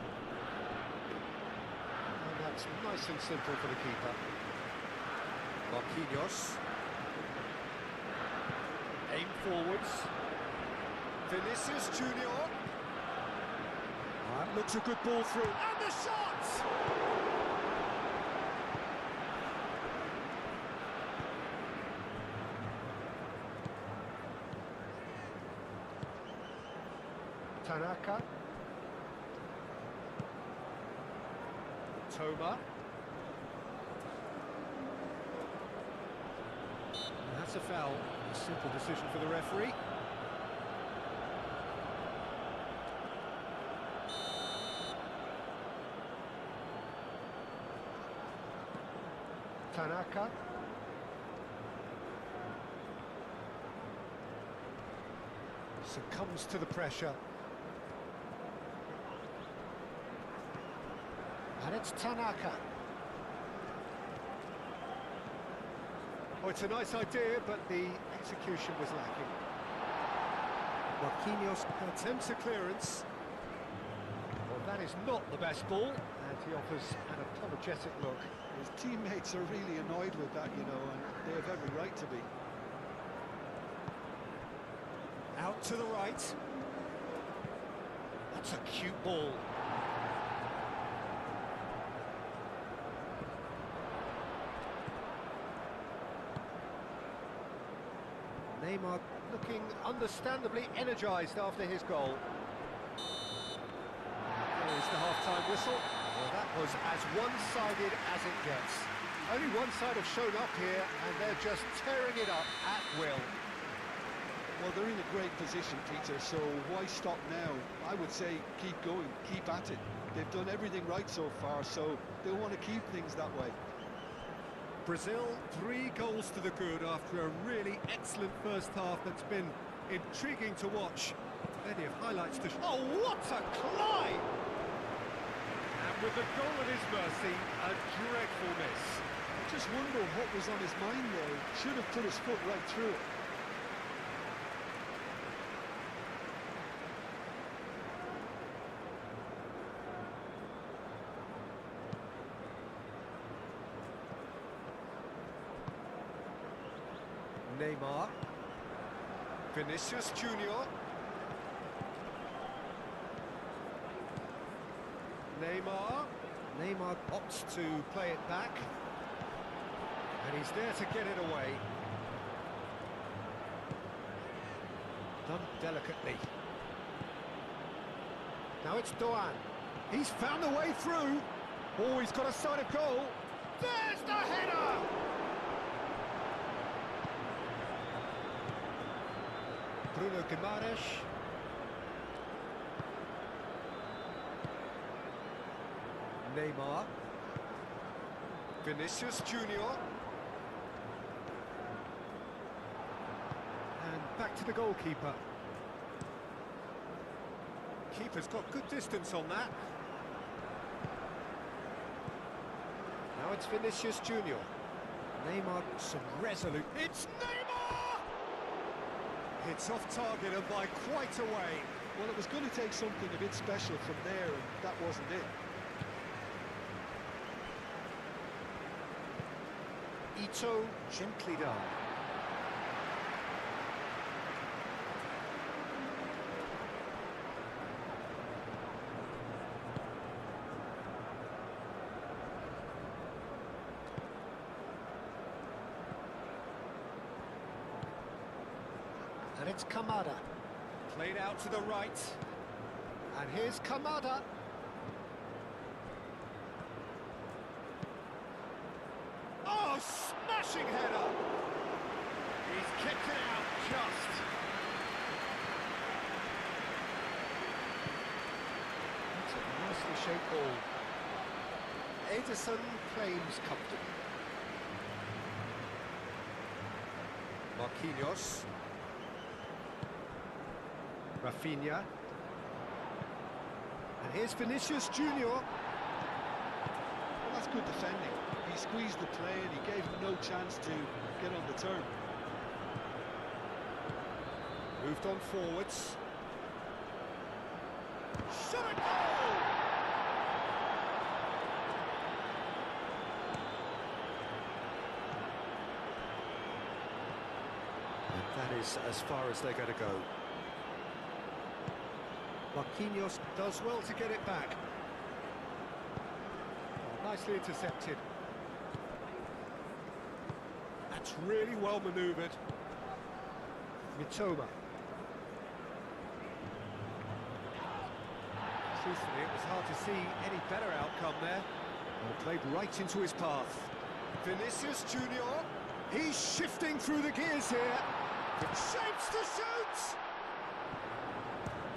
Speaker 1: That's nice and simple for the keeper. Marquinhos. Aim forwards. Vinicius Junior. That looks a good ball through. And the shot! Tanaka. Toma. And that's a foul. A simple decision for the referee. Tanaka. Succumbs to the pressure. And it's Tanaka. Oh, it's a nice idea, but the execution was lacking. Marquinhos attempts a clearance. Well, that is not the best ball, and he offers an apologetic look.
Speaker 3: His teammates are really annoyed with that, you know, and they have every right to be.
Speaker 1: Out to the right. That's a cute ball. Neymar looking understandably energised after his goal. There is the half-time whistle. Well, that was as one-sided as it gets. Only one side have shown up here, and they're just tearing it up at will.
Speaker 3: Well, they're in a great position, Peter, so why stop now? I would say keep going, keep at it. They've done everything right so far, so they'll want to keep things that way.
Speaker 1: Brazil, 3 goals to the good after a really excellent first half that's been intriguing to watch. Plenty of highlights to... Oh, what a climb! And with the goal at his mercy, a dreadful miss.
Speaker 3: I just wonder what was on his mind there. Should have put his foot right through it.
Speaker 1: Neymar, Vinicius Junior, Neymar opts to play it back, and he's there to get it away. Done delicately. Now it's Doan. He's found a way through. Oh, he's got a sight of goal. There's the header! Bruno Guimaraes. Neymar. Vinicius Junior. And back to the goalkeeper. Keeper's got good distance on that. Now it's Vinicius Junior. Neymar, some resolute... It's Neymar! It's off target and by quite a way.
Speaker 3: Well, it was going to take something a bit special from there, and that wasn't it.
Speaker 1: Ito, gently done. And it's Kamada. Played out to the right. And here's Kamada. Oh, smashing header! He's kept it out just. That's a nicely shaped ball. Ederson claims comfortably. Marquinhos. Rafinha. And here's Vinicius Junior.
Speaker 3: Well, that's good defending. He squeezed the play and he gave him no chance to get on the turn.
Speaker 1: Moved on forwards. Shot a goal! And that is as far as they're going to go. Marquinhos does well to get it back. Oh, nicely intercepted. That's really well manoeuvred. Mitoma. Truthfully, it was hard to see any better outcome there. Well, played right into his path. Vinicius Junior. He's shifting through the gears here. Shapes to shoot!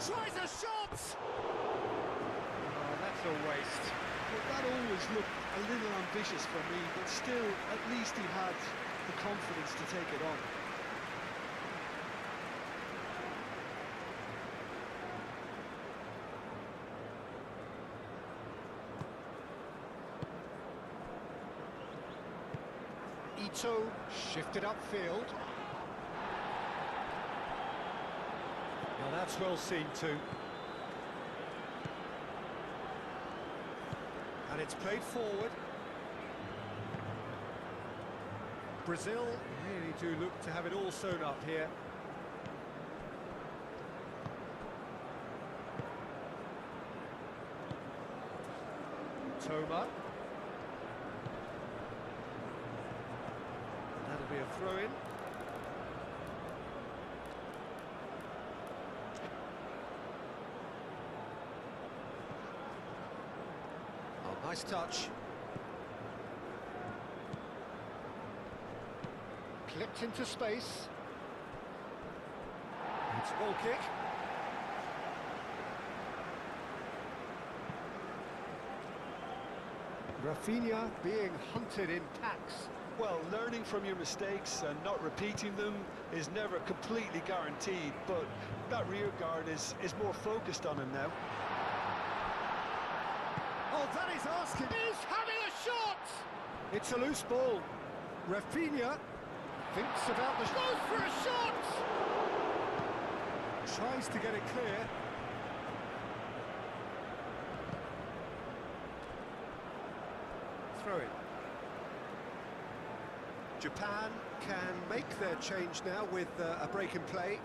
Speaker 1: Tries a shot! Oh, that's a waste.
Speaker 3: Well, that always looked a little ambitious for me, but still, at least he had the confidence to take it on.
Speaker 1: Ito shifted upfield. Now that's well seen too. And it's played forward. Brazil really do look to have it all sewn up here. Toma. That'll be a throw-in. Nice touch. Clipped into space. It's a goal kick. Rafinha being hunted in packs.
Speaker 3: Well, learning from your mistakes and not repeating them is never completely guaranteed, but that rear guard is more focused on him now.
Speaker 1: Oh, that is asking. He's having a shot! It's a loose ball. Rafinha thinks about the... Goes for a shot! Tries to get it clear. Throw it. Japan can make their change now with a break in play.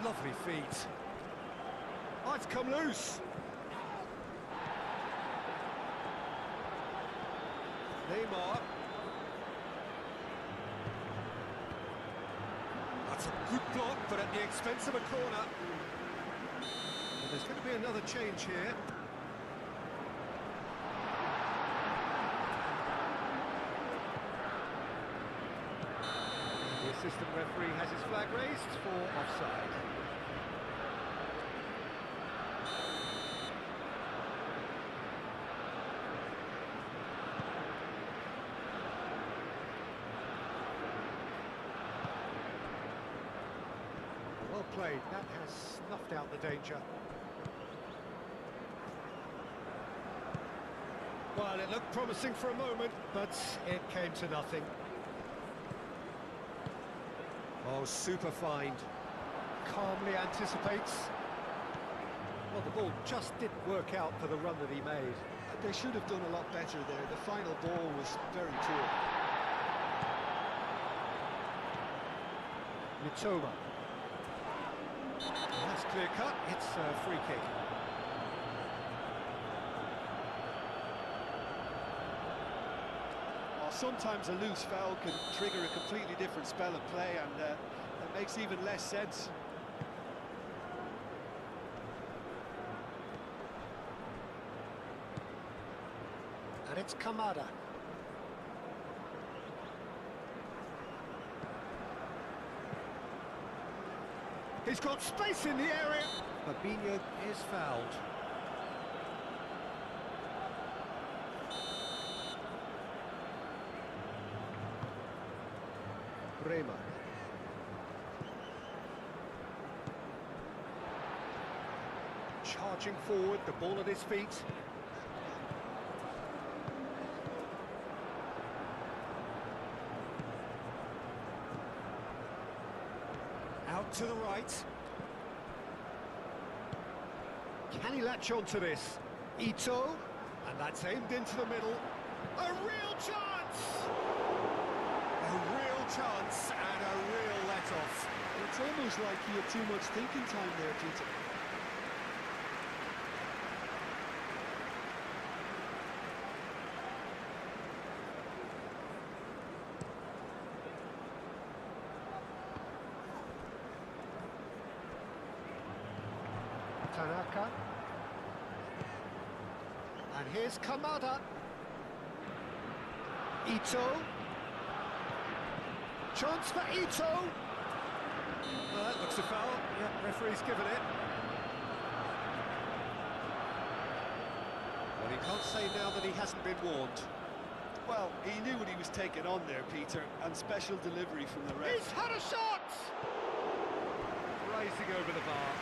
Speaker 1: Lovely feet. Oh, it's come loose. Neymar. That's a good block, but at the expense of a corner. And there's going to be another change here. The assistant referee has his flag raised for offside. Well played, that has snuffed out the danger. Well, it looked promising for a moment, but it came to nothing. Oh, super find. Calmly anticipates. Well, the ball just didn't work out for the run that he made.
Speaker 3: They should have done a lot better there. The final ball was very poor.
Speaker 1: Mitoma. That's clear cut, it's a free kick.
Speaker 3: Well, sometimes a loose foul can trigger a completely different spell of play, and it makes even less sense.
Speaker 1: And it's Kamada. He's got space in the area. Fabinho is fouled. Bremer. Charging forward, the ball at his feet. Out to the right. Can he latch on to this? Ito, and that's aimed into the middle. A real chance! A real chance and a real let-off.
Speaker 3: It's almost like he had too much thinking time there, Peter.
Speaker 1: Tanaka. And here's Kamada. Ito. Chance for Ito. Well, that looks a foul. Yep, referee's given it. Well, he can't say now that he hasn't been warned.
Speaker 3: Well, he knew what he was taking on there, Peter, and special delivery from the ref.
Speaker 1: He's had a shot! Rising over the bar.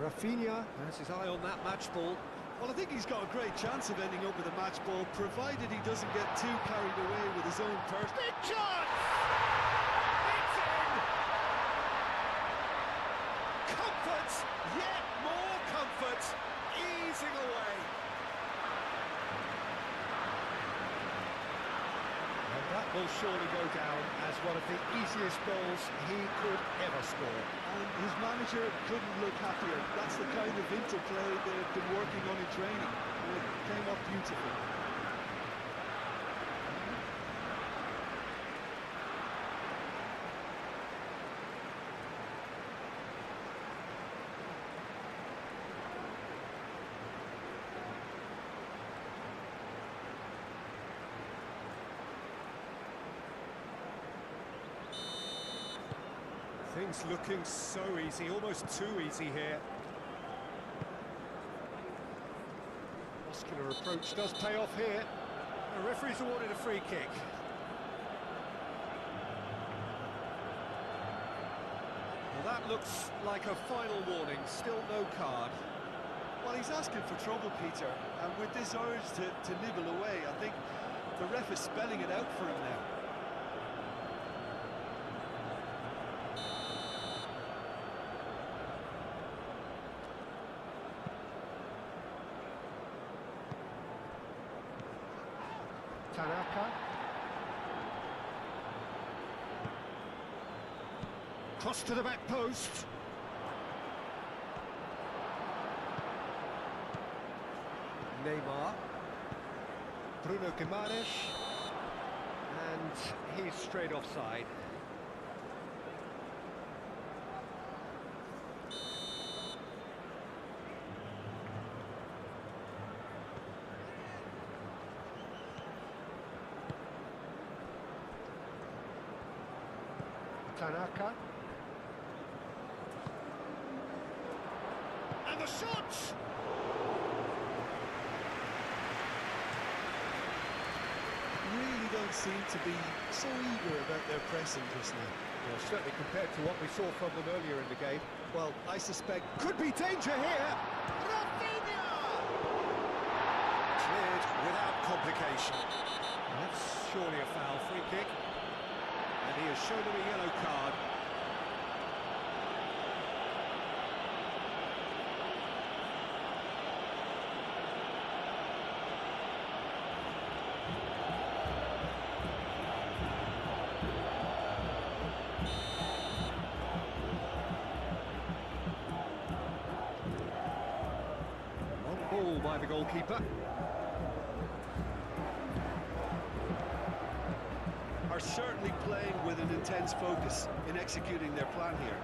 Speaker 1: Rafinha has his eye on that match ball.
Speaker 3: Well, I think he's got a great chance of ending up with a match ball, provided he doesn't get too carried away with his own personal...
Speaker 1: Big chance! It's in! Comfort! Yet more comfort! Easing away. And that will surely go down as one of the easiest goals he could ever score.
Speaker 3: And his manager couldn't look happier. That's the kind of interplay they've been working on in training. And it came off beautifully.
Speaker 1: Things looking so easy, almost too easy here. Muscular approach does pay off here. The referee's awarded a free kick. Well, that looks like a final warning, still no card.
Speaker 3: Well, he's asking for trouble, Peter, and with this urge to nibble away, I think the ref is spelling it out for him now.
Speaker 1: Tanaka. Cross to the back post. Neymar. Bruno Guimaraes. And he's straight offside. Tanaka. And the shot!
Speaker 3: Really don't seem to be so eager about their pressing just now.
Speaker 1: Well, certainly compared to what we saw from them earlier in the game.
Speaker 3: Well, I suspect...
Speaker 1: Could be danger here! Rafinha! Cleared without complication. That's surely a foul, free kick. And he has shown them a yellow card. On ball by the goalkeeper.
Speaker 3: Are certainly playing with an intense focus in executing their plan here.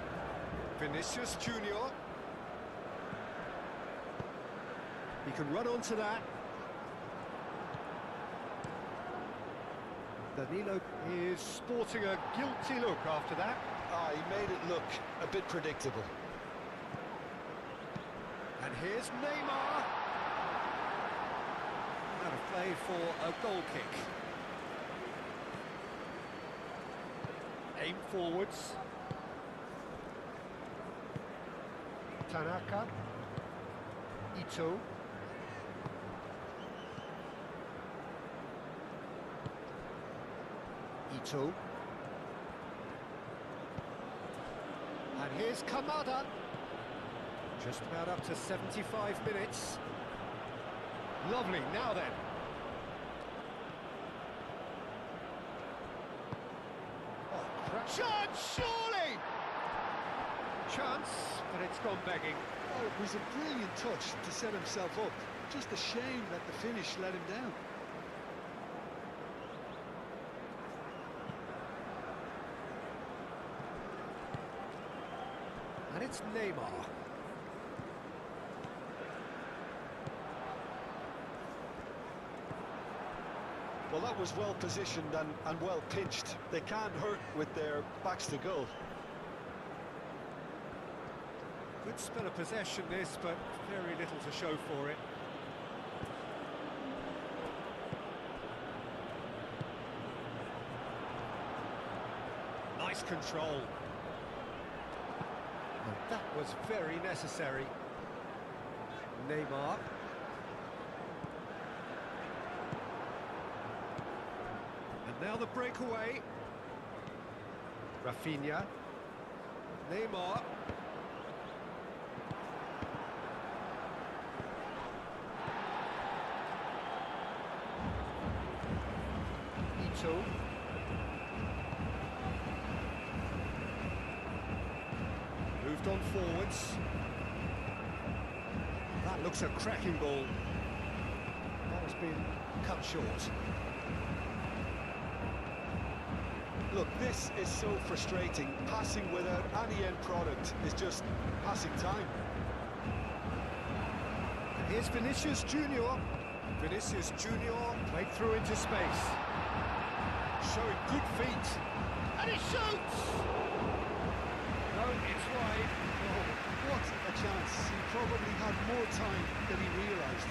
Speaker 1: Vinicius Junior. He can run onto that. Danilo is sporting a guilty look after that.
Speaker 3: Ah, he made it look a bit predictable.
Speaker 1: And here's Neymar. Out of play for a goal kick. Aim forwards. Tanaka. Ito. Ito. And here's Kamada. Just about up to 75 minutes. Lovely, now then. Chance, surely! Chance, but it's gone begging.
Speaker 3: Oh, it was a brilliant touch to set himself up. Just a shame that the finish let him down.
Speaker 1: And it's Neymar.
Speaker 3: Well, that was well positioned and well pitched. They can't hurt with their backs to goal.
Speaker 1: Good spell of possession this, but very little to show for it. Nice control. And that was very necessary. Neymar. Now the breakaway. Rafinha. Neymar. Ito. forwards. That looks a cracking ball. That has been cut short.
Speaker 3: Look, this is so frustrating. Passing without any end product is just passing time.
Speaker 1: And here's Vinicius Junior. Vinicius Junior played through into space. Showing good feet. And he shoots! No, it's wide.
Speaker 3: Oh, what a chance. He probably had more time than he realised.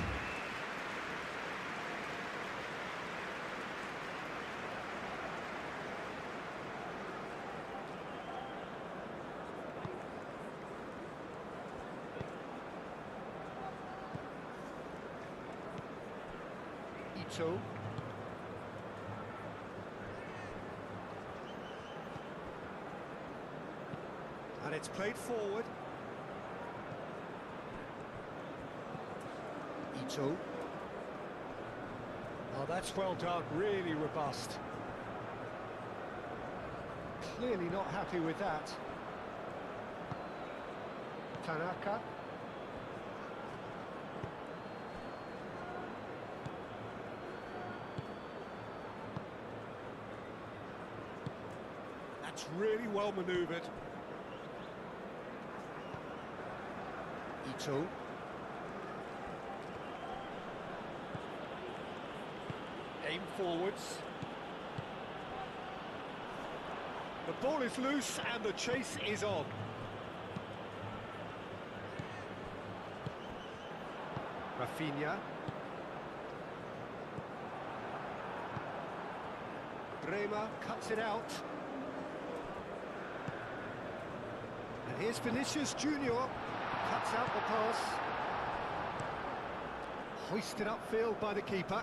Speaker 1: Ito. And it's played forward. Ito. Oh, that's well done, really robust. Clearly not happy with that. Tanaka. That's really well manoeuvred. Ito. Aim forwards. The ball is loose and the chase is on. Rafinha. Bremer cuts it out. And here's Vinicius Junior. Cuts out the pass. Hoisted upfield by the keeper.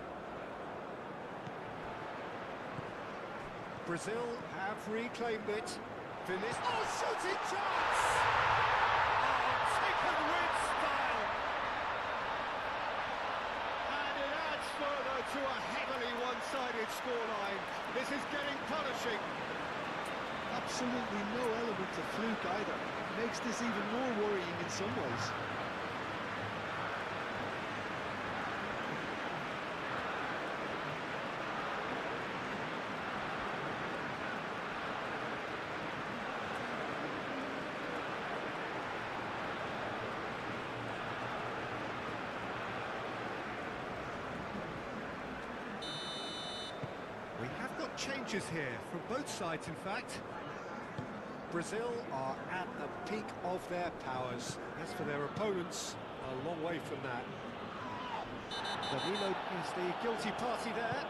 Speaker 1: Brazil have reclaimed it. Vinicius. Oh, shooting chance! Oh, taken with style. And it adds further to a heavily one-sided scoreline. This is getting punishing.
Speaker 3: Absolutely no element of fluke either. Makes this even more worrying in some ways.
Speaker 1: We have got changes here from both sides, in fact. Brazil are at the peak of their powers. As for their opponents, a long way from that. Danilo is the guilty party there.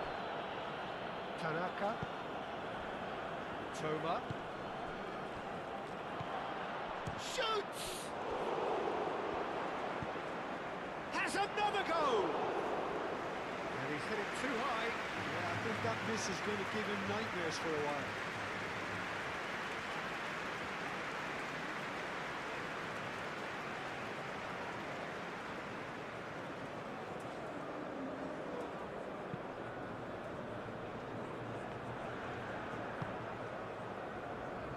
Speaker 1: Tanaka. Toma. Shoots! Has another go! And he's hit it too high.
Speaker 3: Yeah, I think that miss is going to give him nightmares for a while.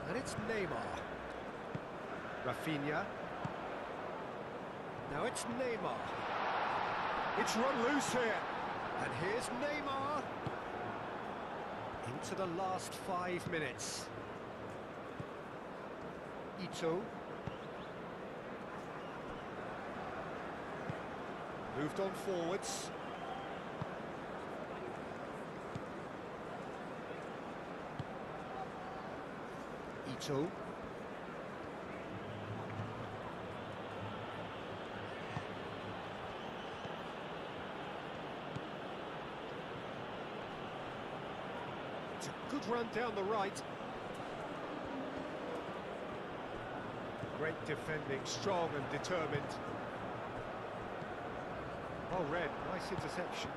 Speaker 1: And it's Neymar. Rafinha. Now it's Neymar. It's run loose here. And here's Neymar. Into the last 5 minutes. Ito. Moved on forwards. Ito. It's a good run down the right. Great defending, strong and determined. Well read, nice interception.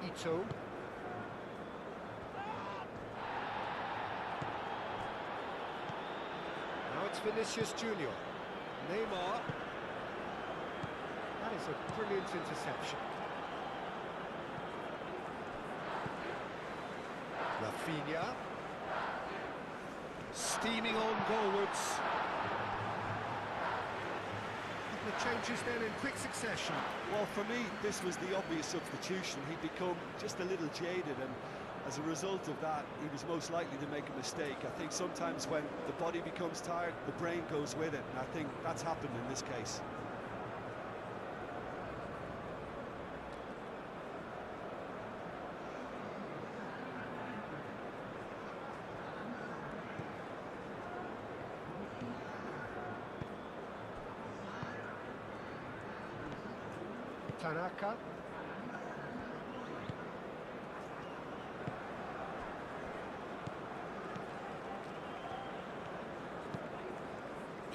Speaker 1: Ito. Now it's Vinicius Junior. Neymar. That is a brilliant interception. Rafinha. Steaming on goalwards. The changes then in quick succession.
Speaker 3: Well, for me, this was the obvious substitution. He'd become just a little jaded, and as a result of that, he was most likely to make a mistake. I think sometimes when the body becomes tired, the brain goes with it, and I think that's happened in this case.
Speaker 1: Tanaka.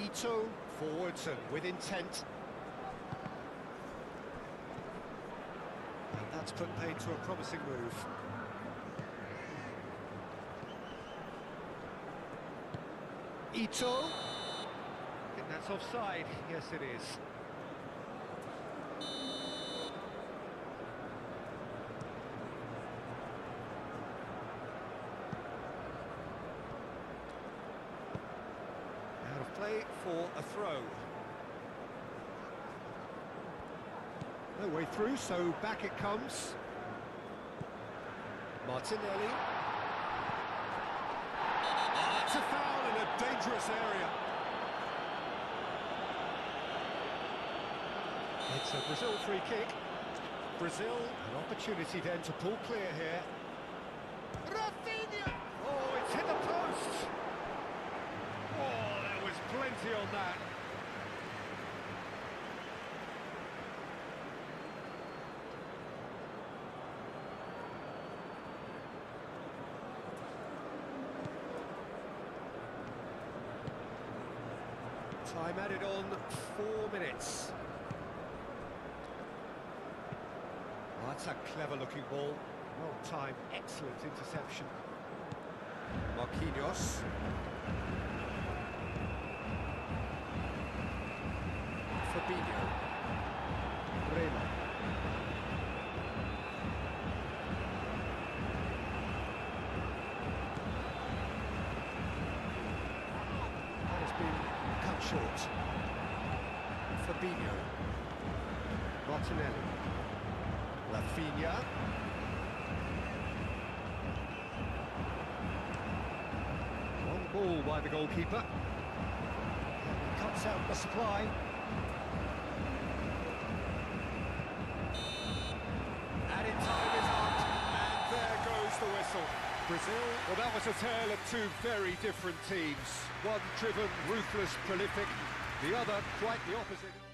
Speaker 1: Ito forwards and with intent. And that's put paid to a promising move. Ito. I think that's offside. Yes, it is. Play for a throw. No way through, so back it comes. Martinelli. That's a foul in a dangerous area. It's a Brazil free kick. Brazil, an opportunity then to pull clear here. Rafinha! Oh, it's hit the post! Plenty on that. Time added on 4 minutes. Oh, that's a clever looking ball. Well timed, excellent interception. Marquinhos. Fabinho. Rema. That has been cut short. Fabinho. Martinelli. Rafinha. Long ball by the goalkeeper. He cuts out the supply. Brazil, well, that was a tale of two very different teams. One driven, ruthless, prolific, the other quite the opposite.